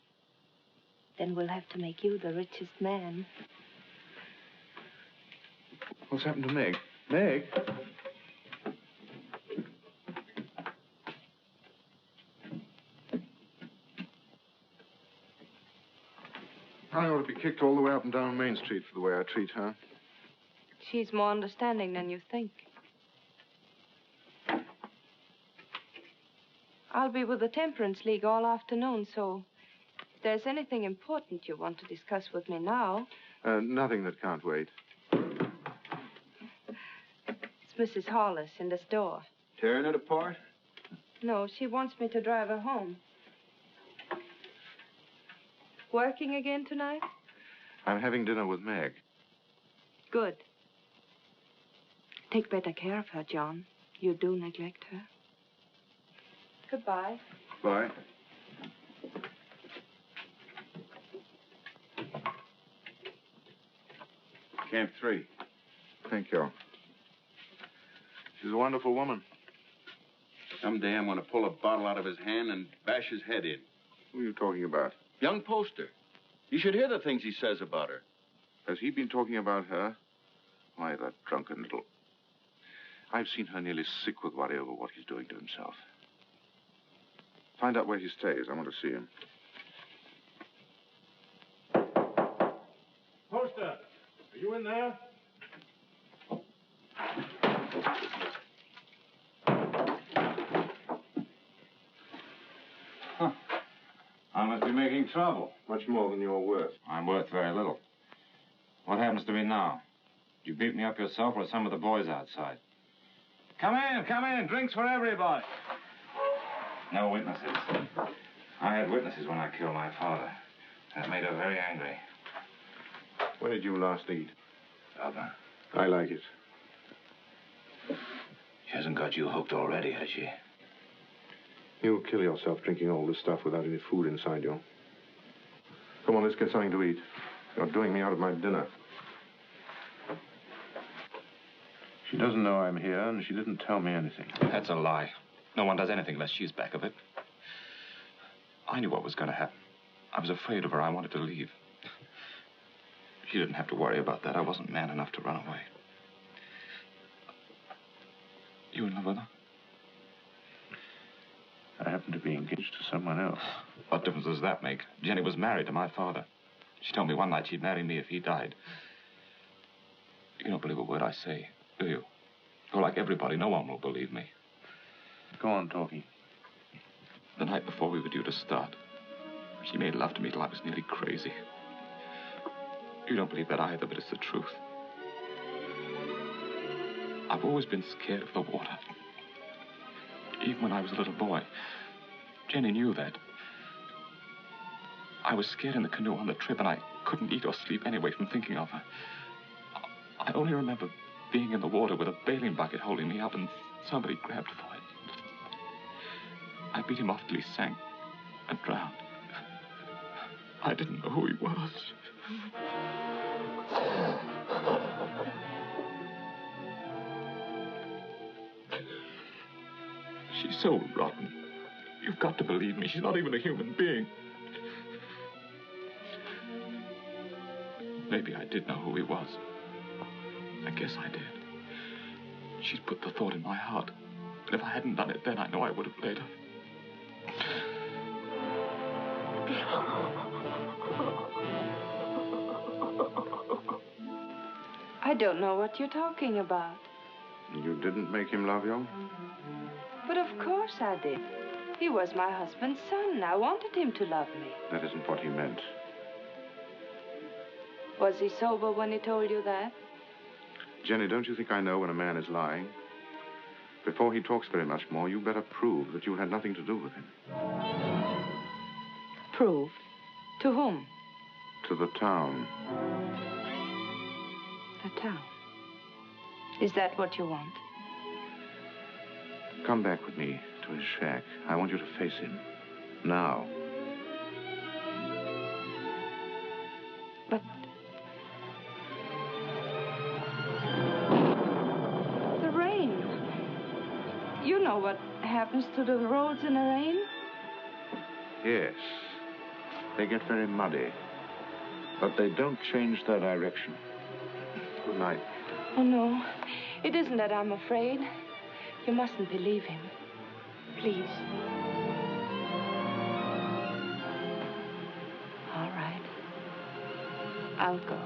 Then we'll have to make you the richest man. What's happened to Meg? Meg? I ought to be kicked all the way up and down Main Street for the way I treat her. She's more understanding than you think. I'll be with the Temperance League all afternoon, so if there's anything important you want to discuss with me now... Nothing that can't wait. It's Mrs. Hollis in the store. Tearing it apart? No, she wants me to drive her home. Working again tonight? I'm having dinner with Meg. Good. Take better care of her, John. You do neglect her. Goodbye. Bye. Camp 3. Thank you. She's a wonderful woman. Someday I'm going to pull a bottle out of his hand and bash his head in. Who are you talking about? Young Poster. You should hear the things he says about her. Has he been talking about her? Why, that drunken little... I've seen her nearly sick with worry over what he's doing to himself. Find out where he stays. I want to see him. Poster, are you in there? I must be making trouble. Much more than you're worth. I'm worth very little. What happens to me now? You beat me up yourself or some of the boys outside? Come in. Drinks for everybody. No witnesses. I had witnesses when I killed my father. That made her very angry. When did you last eat? Supper. I like it. She hasn't got you hooked already, has she? You'll kill yourself drinking all this stuff without any food inside you. Come on, let's get something to eat. You're doing me out of my dinner. She doesn't know I'm here, and she didn't tell me anything. That's a lie. No one does anything unless she's back of it. I knew what was going to happen. I was afraid of her. I wanted to leave. She didn't have to worry about that. I wasn't man enough to run away. You in love with her? I happen to be engaged to someone else. What difference does that make? Jenny was married to my father. She told me one night she'd marry me if he died. You don't believe a word I say, do you? You're like everybody. No one will believe me. Go on talking. The night before we were due to start, she made love to me till I was nearly crazy. You don't believe that either, but it's the truth. I've always been scared of the water. Even when I was a little boy. Jenny knew that. I was scared in the canoe on the trip, and I couldn't eat or sleep anyway from thinking of her. I only remember being in the water with a bailing bucket holding me up, and somebody grabbed for it. I beat him off till he sank and drowned. I didn't know who he was. She's so rotten. You've got to believe me. She's not even a human being. Maybe I did know who he was. I guess I did. She's put the thought in my heart. But if I hadn't done it then, I know I would have later. I don't know what you're talking about. You didn't make him love you? But of course I did. He was my husband's son. I wanted him to love me. That isn't what he meant. Was he sober when he told you that? Jenny, don't you think I know when a man is lying? Before he talks very much more, you better prove that you had nothing to do with him. Prove? To whom? To the town. The town? Is that what you want? Come back with me to his shack. I want you to face him. Now. But... the rain. You know what happens to the roads in the rain? Yes. They get very muddy. But they don't change their direction. Good night. Oh, no. It isn't that I'm afraid. You mustn't believe him. Please. All right. I'll go.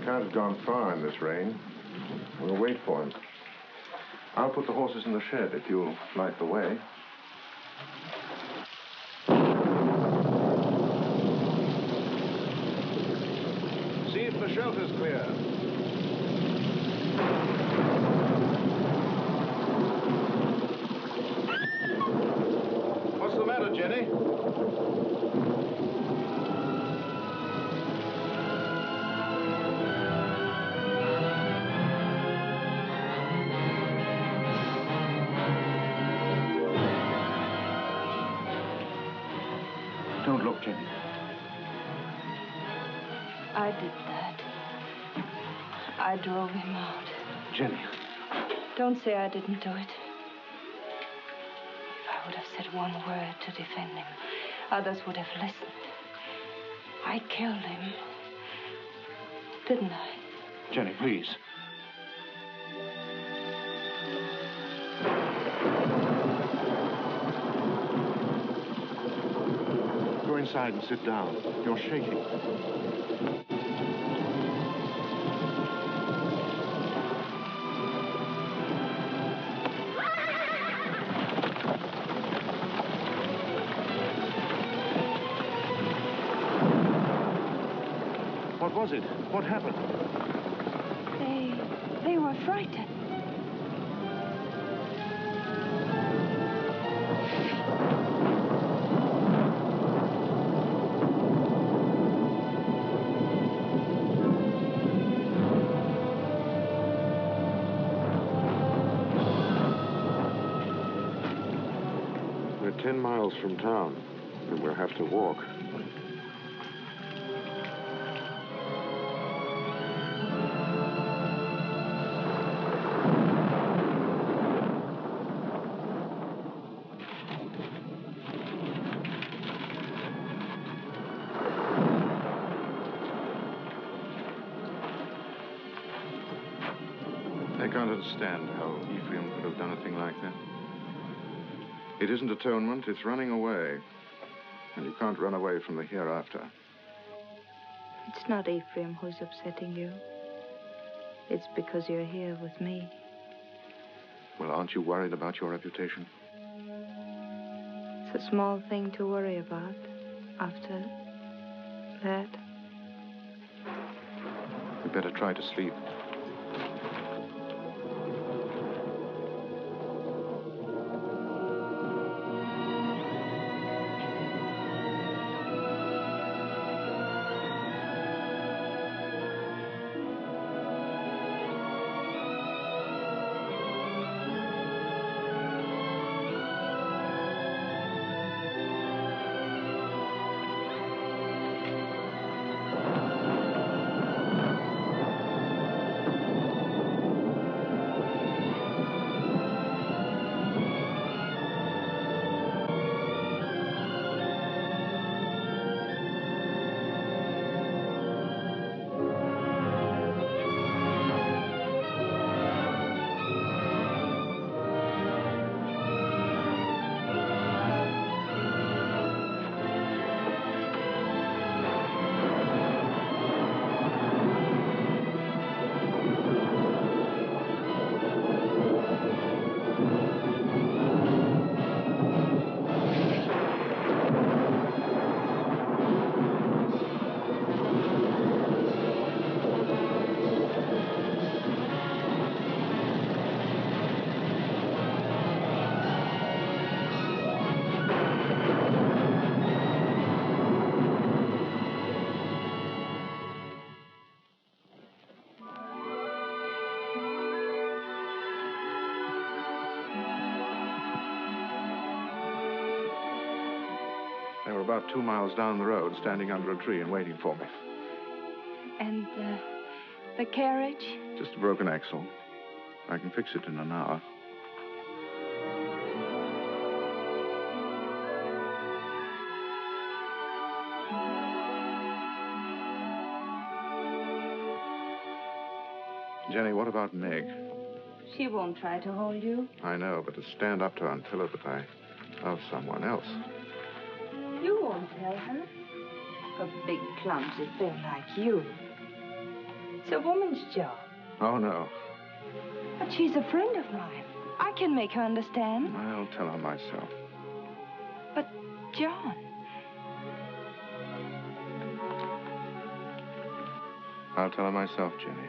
Can't have gone far in this rain. We'll wait for him. I'll put the horses in the shed if you'll light the way. See if the shelter's clear. What's the matter, Jenny? Don't look, Jenny. I did that. I drove him out. Jenny. Don't say I didn't do it. If I would have said one word to defend him, others would have listened. I killed him. Didn't I? Jenny, please. Go inside and sit down. You're shaking. What was it? What happened? They were frightened. We're 10 miles from town, and we'll have to walk. I can't understand how Ephraim could have done a thing like that. It isn't atonement, it's running away. And you can't run away from the hereafter. It's not Ephraim who's upsetting you. It's because you're here with me. Well, aren't you worried about your reputation? It's a small thing to worry about after that. We'd better try to sleep. They were about 2 miles down the road, standing under a tree and waiting for me. And the carriage? Just a broken axle. I can fix it in an hour. Jenny, what about Meg? She won't try to hold you. I know, but to stand up to her and tell her that I love someone else. You won't tell her. A big, clumsy thing like you. It's a woman's job. Oh, no. But she's a friend of mine. I can make her understand. I'll tell her myself. But, John... I'll tell her myself, Jenny.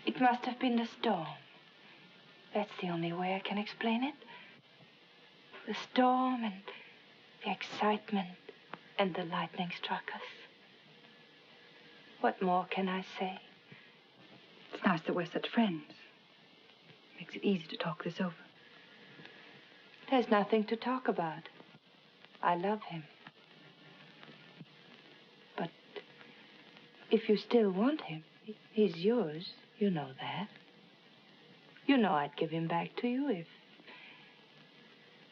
It must have been the storm. That's the only way I can explain it. The storm and the excitement and the lightning struck us. What more can I say? It's nice that we're such friends. Makes it easy to talk this over. There's nothing to talk about. I love him. But if you still want him, he's yours. You know that. You know I'd give him back to you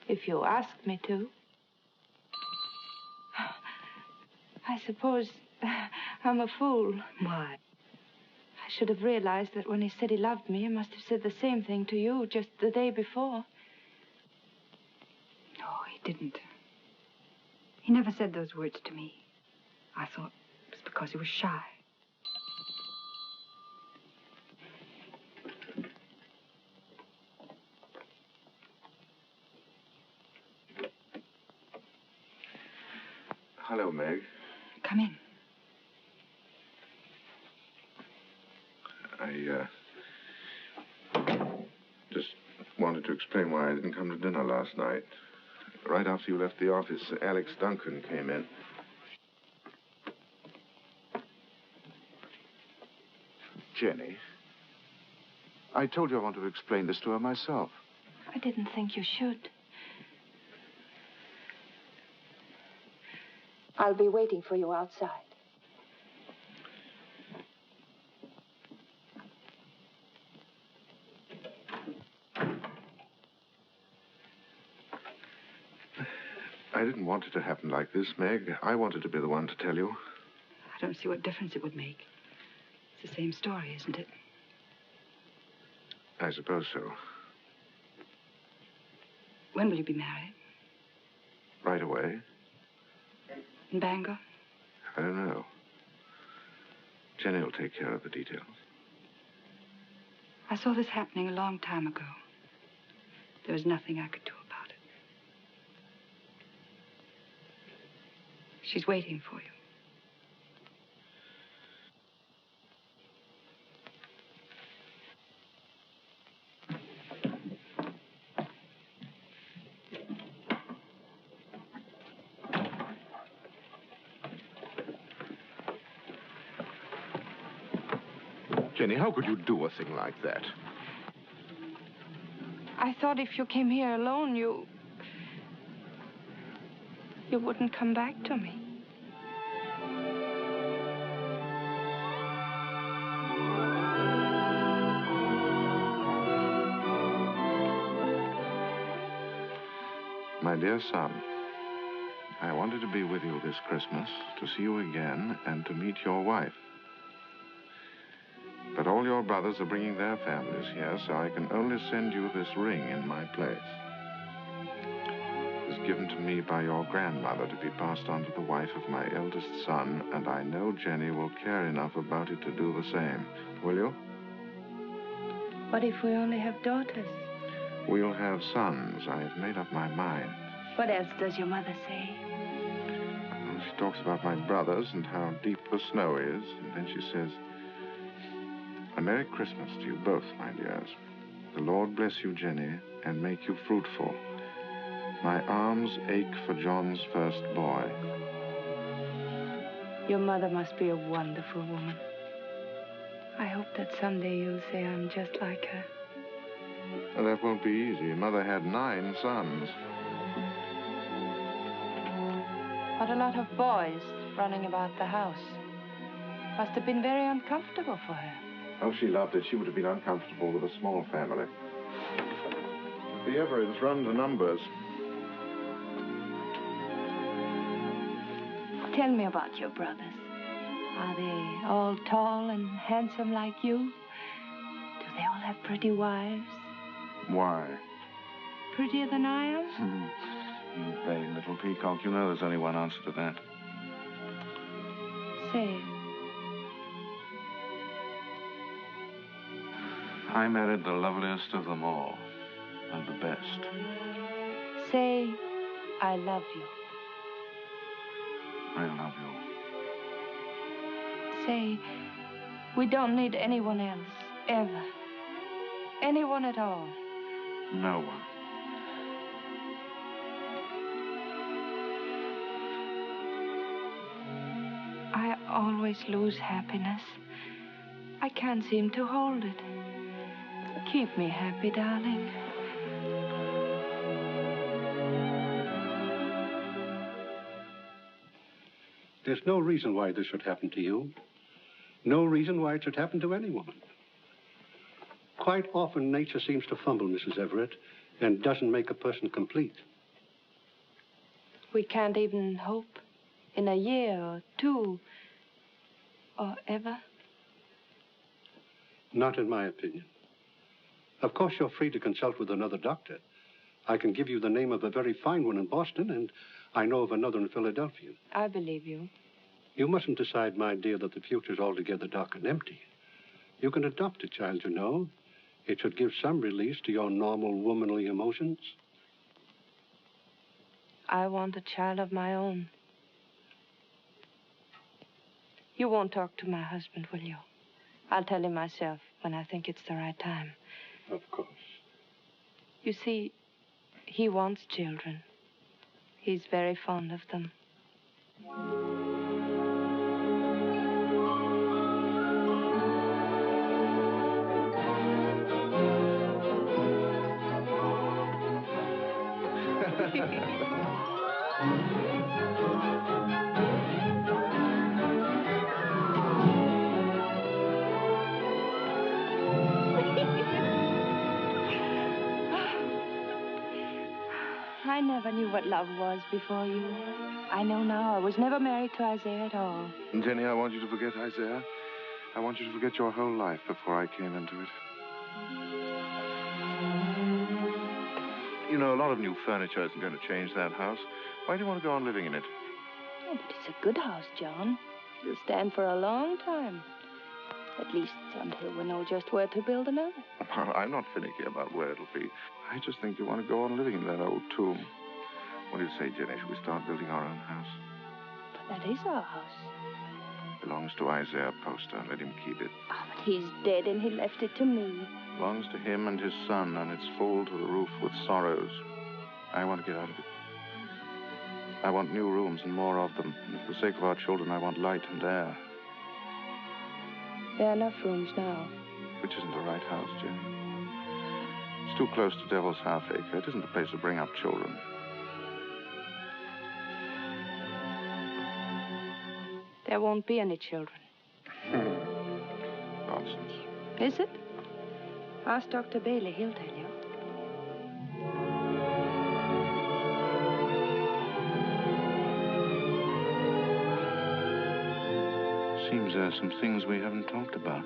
if you asked me to. I suppose I'm a fool. Why? I should have realized that when he said he loved me, he must have said the same thing to you just the day before. No, he didn't. He never said those words to me. I thought it was because he was shy. Hello, Meg. Come in. I just wanted to explain why I didn't come to dinner last night. Right after you left the office, Alex Duncan came in. Jenny, I told you I wanted to explain this to her myself. I didn't think you should. I'll be waiting for you outside. I didn't want it to happen like this, Meg. I wanted to be the one to tell you. I don't see what difference it would make. It's the same story, isn't it? I suppose so. When will you be married? Right away? In Bangor? I don't know. Jenny will take care of the details. I saw this happening a long time ago. There was nothing I could do about it. She's waiting for you. Jenny, how could you do a thing like that? I thought if you came here alone, you wouldn't come back to me. My dear son, I wanted to be with you this Christmas, to see you again, and to meet your wife. But all your brothers are bringing their families here, so I can only send you this ring in my place. It was given to me by your grandmother to be passed on to the wife of my eldest son, and I know Jenny will care enough about it to do the same. Will you? What if we only have daughters? We'll have sons. I've made up my mind. What else does your mother say? Well, she talks about my brothers and how deep the snow is, and then she says, "A Merry Christmas to you both, my dears. The Lord bless you, Jenny, and make you fruitful. My arms ache for John's first boy." Your mother must be a wonderful woman. I hope that someday you'll say I'm just like her. Well, that won't be easy. Mother had 9 sons. What a lot of boys running about the house. Must have been very uncomfortable for her. Oh, she loved it. She would have been uncomfortable with a small family. The Everetts run to numbers. Tell me about your brothers. Are they all tall and handsome like you? Do they all have pretty wives? Why? Prettier than I am? You vain little peacock. You know there's only one answer to that. Say it. I married the loveliest of them all, and the best. Say, I love you. I love you. Say, we don't need anyone else, ever. Anyone at all. No one. I always lose happiness. I can't seem to hold it. Keep me happy, darling. There's no reason why this should happen to you. No reason why it should happen to any woman. Quite often, nature seems to fumble, Mrs. Everett, and doesn't make a person complete. We can't even hope in a year or 2 or ever. Not in my opinion. Of course, you're free to consult with another doctor. I can give you the name of a very fine one in Boston, and I know of another in Philadelphia. I believe you. You mustn't decide, my dear, that the future's altogether dark and empty. You can adopt a child, you know. It should give some release to your normal womanly emotions. I want a child of my own. You won't talk to my husband, will you? I'll tell him myself when I think it's the right time. Of course. You see, he wants children. He's very fond of them. I never knew what love was before you. I know now. I was never married to Isaiah at all. Jenny, I want you to forget Isaiah. I want you to forget your whole life before I came into it. You know, a lot of new furniture isn't going to change that house. Why do you want to go on living in it? Oh, but it's a good house, John. It'll stand for a long time. At least until we know just where to build another. Well, I'm not finicky about where it'll be. I just think you want to go on living in that old tomb. What do you say, Jenny? Should we start building our own house? But that is our house. Belongs to Isaiah Poster. Let him keep it. Oh, but he's dead and he left it to me. Belongs to him and his son, and it's full to the roof with sorrows. I want to get out of it. I want new rooms and more of them. And for the sake of our children, I want light and air. There are enough rooms now. Which isn't the right house, Jenny. It's too close to Devil's Half-Acre. It isn't the place to bring up children. There won't be any children. Nonsense. Is it? Ask Dr. Bailey. He'll tell you. Seems there are some things we haven't talked about.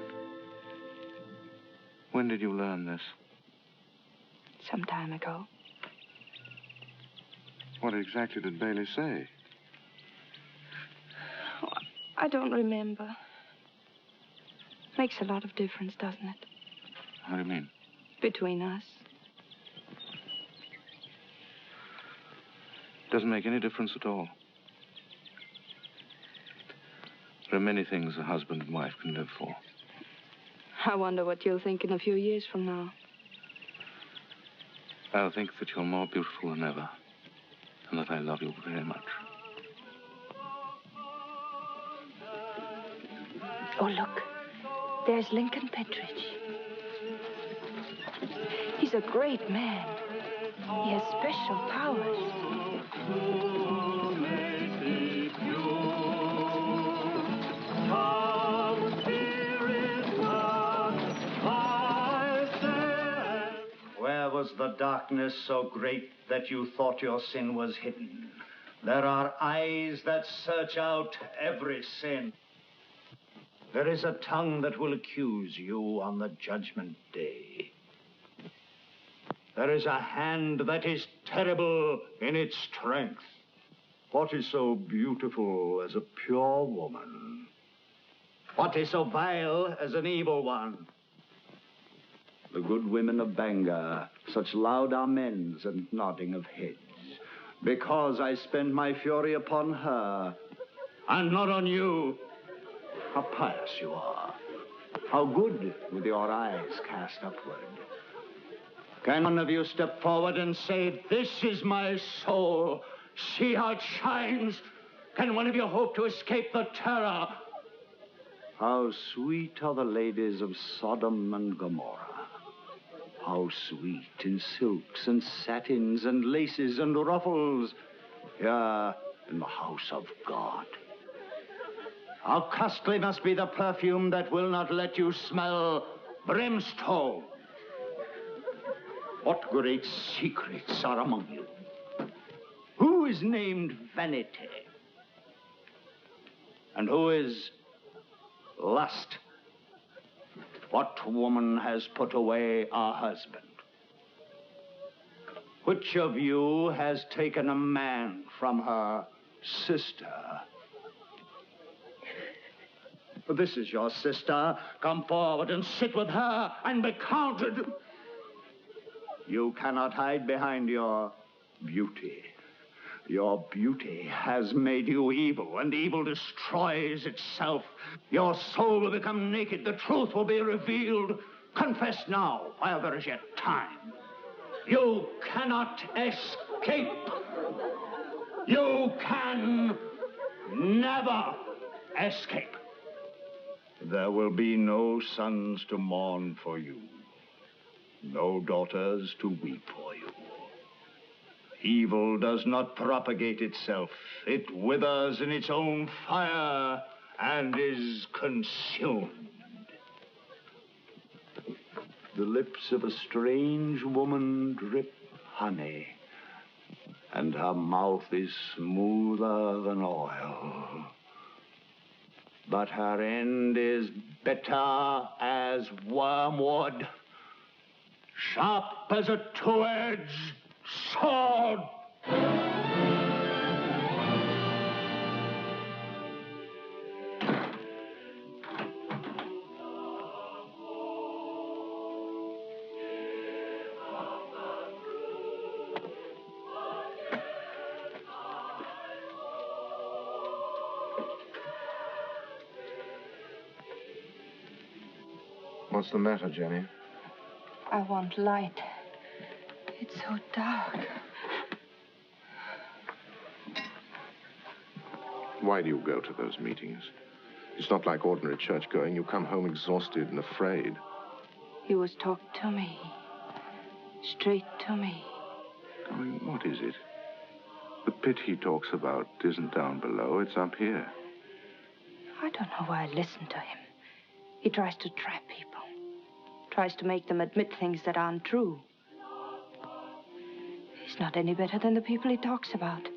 When did you learn this? Some time ago. What exactly did Bailey say? Oh, I don't remember. Makes a lot of difference, doesn't it? What do you mean? Between us. Doesn't make any difference at all. There are many things a husband and wife can live for. I wonder what you'll think in a few years from now. I'll think that you're more beautiful than ever, and that I love you very much. Oh, look. There's Lincoln Pettridge. He's a great man. He has special powers. Where was the darkness so great that you thought your sin was hidden? There are eyes that search out every sin. There is a tongue that will accuse you on the judgment day. There is a hand that is terrible in its strength. What is so beautiful as a pure woman? What is so vile as an evil one? The good women of Bangor, such loud amens and nodding of heads, because I spend my fury upon her, and not on you. How pious you are. How good with your eyes cast upward. Can one of you step forward and say, "This is my soul. See how it shines." Can one of you hope to escape the terror? How sweet are the ladies of Sodom and Gomorrah. How sweet in silks and satins and laces and ruffles here in the house of God. How costly must be the perfume that will not let you smell brimstone. What great secrets are among you? Who is named Vanity? And who is Lust? What woman has put away a husband? Which of you has taken a man from her sister? This is your sister. Come forward and sit with her and be counted. You cannot hide behind your beauty. Your beauty has made you evil, and evil destroys itself. Your soul will become naked. The truth will be revealed. Confess now, while there is yet time. You cannot escape. You can never escape. There will be no sons to mourn for you, no daughters to weep for you. Evil does not propagate itself. It withers in its own fire and is consumed. The lips of a strange woman drip honey, and her mouth is smoother than oil. but her end is bitter as wormwood, sharp as a two-edged sword. What's the matter, Jenny? I want light. It's so dark. Why do you go to those meetings? It's not like ordinary church going. You come home exhausted and afraid. He was talking to me. Straight to me. I mean, what is it? The pit he talks about isn't down below, it's up here. I don't know why I listen to him. He tries to trap people. Tries to make them admit things that aren't true. He's not any better than the people he talks about.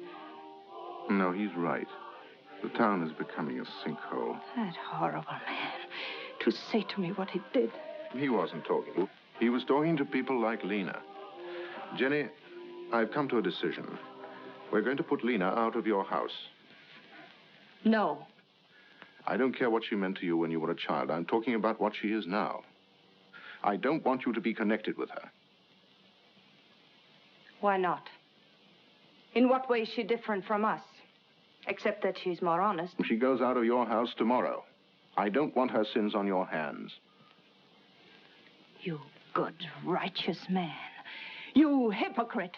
No, he's right. The town is becoming a sinkhole. That horrible man. To say to me what he did. He wasn't talking. He was talking to people like Lena. Jenny, I've come to a decision. We're going to put Lena out of your house. No. I don't care what she meant to you when you were a child. I'm talking about what she is now. I don't want you to be connected with her. Why not? In what way is she different from us? Except that she's more honest. She goes out of your house tomorrow. I don't want her sins on your hands. You good, righteous man. You hypocrite.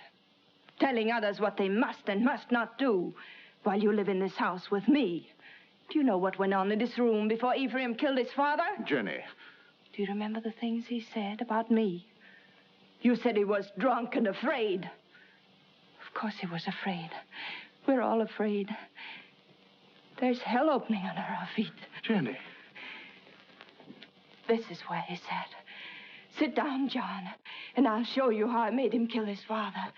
Telling others what they must and must not do while you live in this house with me. Do you know what went on in this room before Ephraim killed his father? Jenny. Do you remember the things he said about me? You said he was drunk and afraid. Of course he was afraid. We're all afraid. There's hell opening under our feet. Jenny. This is where he sat. Sit down, John, and I'll show you how I made him kill his father.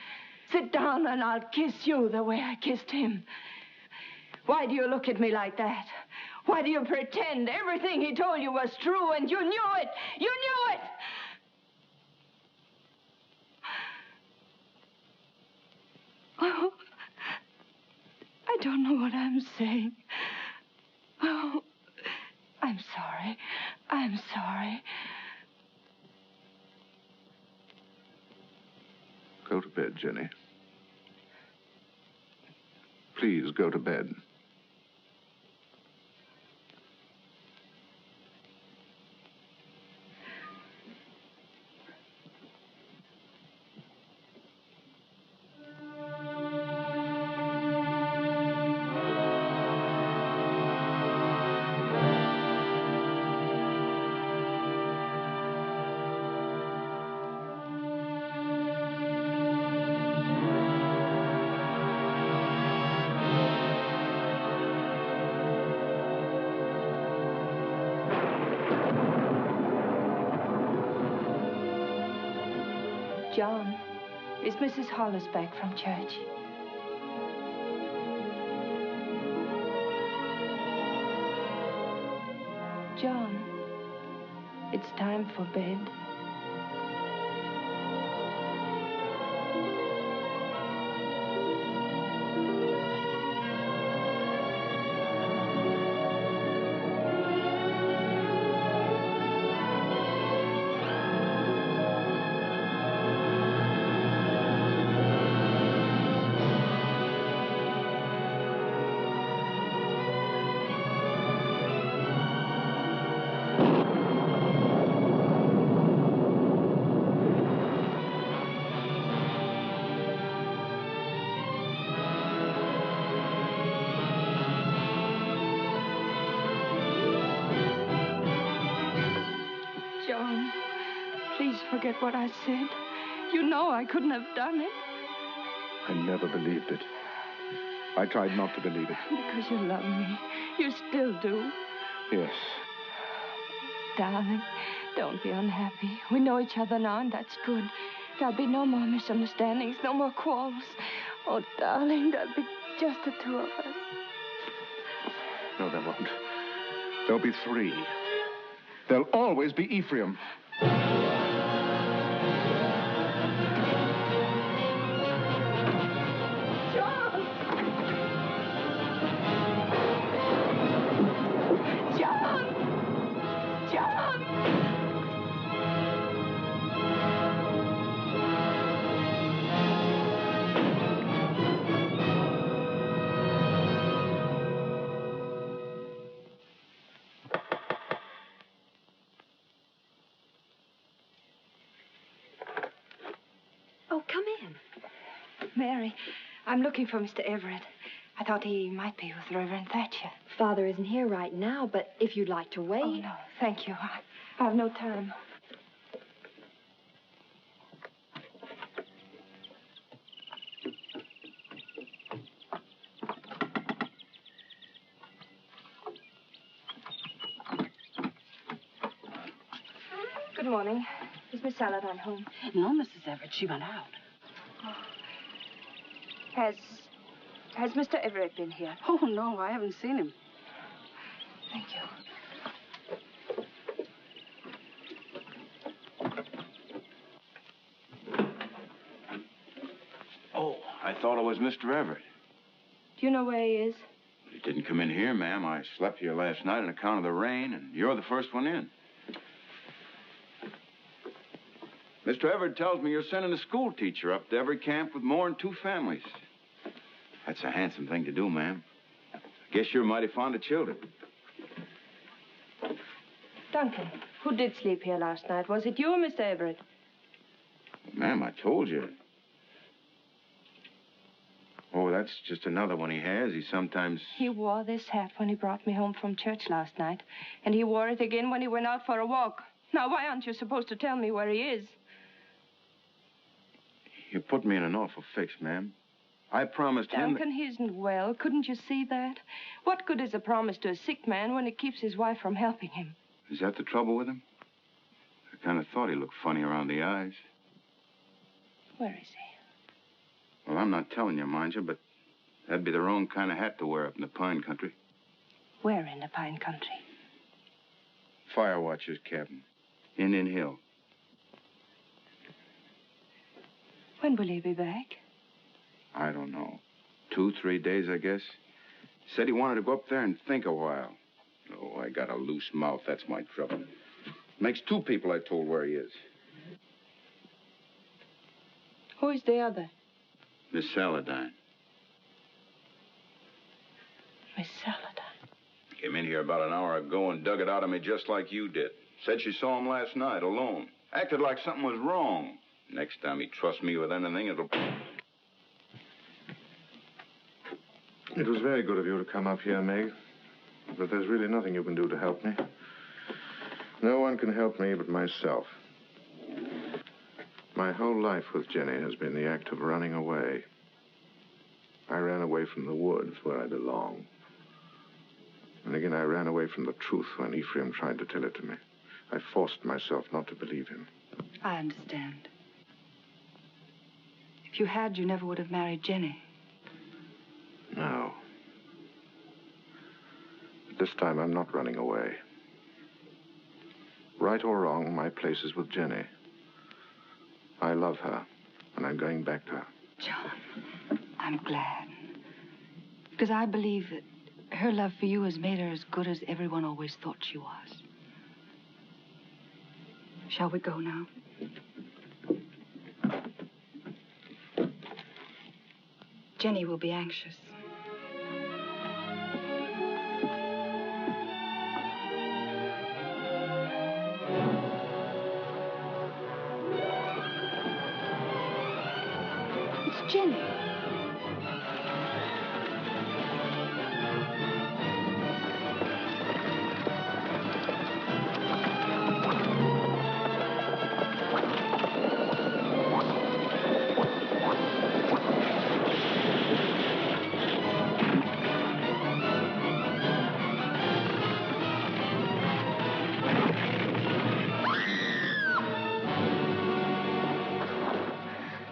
Sit down and I'll kiss you the way I kissed him. Why do you look at me like that? Why do you pretend everything he told you was true and you knew it? You knew it! Oh, I don't know what I'm saying. Oh, I'm sorry. I'm sorry. Go to bed, Jenny. Please go to bed. John, is Mrs. Hollis back from church? John, it's time for bed. John, please forget what I said. You know I couldn't have done it. I never believed it. I tried not to believe it. Because you love me. You still do. Yes. Darling, don't be unhappy. We know each other now, and that's good. There'll be no more misunderstandings, no more quarrels. Oh, darling, there'll be just the two of us. No, there won't. There'll be 3. There'll always be Ephraim. Oh, come in. Mary, I'm looking for Mr. Everett. I thought he might be with Reverend Thatcher. Father isn't here right now, but if you'd like to wait... Oh, no, thank you. I have no time. Good morning. Is Miss Saladin home? No, Mrs. Everett. She went out. Has Mr. Everett been here? Oh, no, I haven't seen him. Thank you. Oh, I thought it was Mr. Everett. Do you know where he is? He didn't come in here, ma'am. I slept here last night on account of the rain, and you're the first one in. Mr. Everett tells me you're sending a school teacher up to every camp with more than 2 families. That's a handsome thing to do, ma'am. I guess you're mighty fond of children. Duncan, who did sleep here last night? Was it you or Mr. Everett? Ma'am, I told you. Oh, that's just another one he has. He sometimes... He wore this hat when he brought me home from church last night. And he wore it again when he went out for a walk. Now, why aren't you supposed to tell me where he is? You put me in an awful fix, ma'am. I promised him... Duncan, he isn't well. Couldn't you see that? What good is a promise to a sick man when it keeps his wife from helping him? Is that the trouble with him? I kind of thought he looked funny around the eyes. Where is he? Well, I'm not telling you, mind you, but that'd be the wrong kind of hat to wear up in the pine country. Where in the pine country? Fire watcher's cabin. In Hill. When will he be back? I don't know. 2, 3 days, I guess. Said he wanted to go up there and think a while. Oh, I got a loose mouth. That's my trouble. Makes 2 people I told where he is. Who is the other? Miss Saladin. Miss Saladin. Came in here about an hour ago and dug it out of me just like you did. Said she saw him last night alone. Acted like something was wrong. Next time he trusts me with anything, it'll... It was very good of you to come up here, Meg. But there's really nothing you can do to help me. No one can help me but myself. My whole life with Jenny has been the act of running away. I ran away from the woods where I belong. And again, I ran away from the truth when Ephraim tried to tell it to me. I forced myself not to believe him. I understand. If you had, you never would have married Jenny. No. But this time, I'm not running away. Right or wrong, my place is with Jenny. I love her, and I'm going back to her. John, I'm glad. Because I believe that her love for you has made her as good as everyone always thought she was. Shall we go now? Jenny will be anxious. It's Jenny.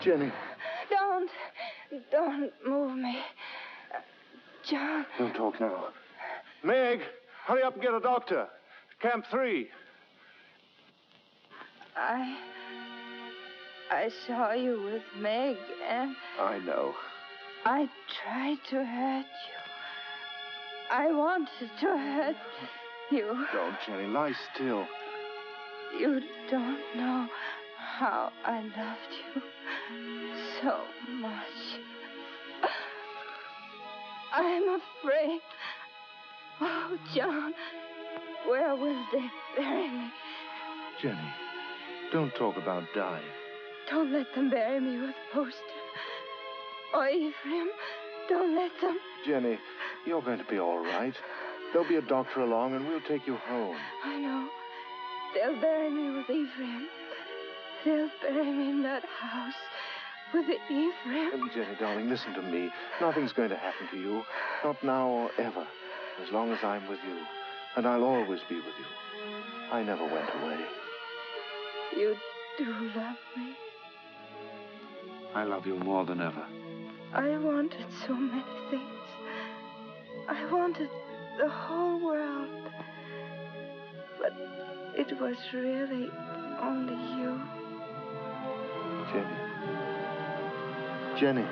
Jenny. Don't move me. John. Don't talk now. Meg, Hurry up and get a doctor. Camp 3. I saw you with Meg, and I know. I tried to hurt you. I wanted to hurt you. Don't, Jenny. Lie still. You don't know how I loved you so much. I'm afraid. Oh, John, where will they bury me? Jenny, don't talk about dying. Don't let them bury me with Poster. Or Ephraim, don't let them. Jenny, you're going to be all right. There'll be a doctor along, and we'll take you home. I know. They'll bury me with Ephraim. They'll bury me in that house with Ephraim. Jenny, darling, listen to me. Nothing's going to happen to you. Not now or ever. As long as I'm with you. And I'll always be with you. I never went away. You do love me. I love you more than ever. I wanted so many things. I wanted the whole world. But it was really only you. Jenny. Jenny.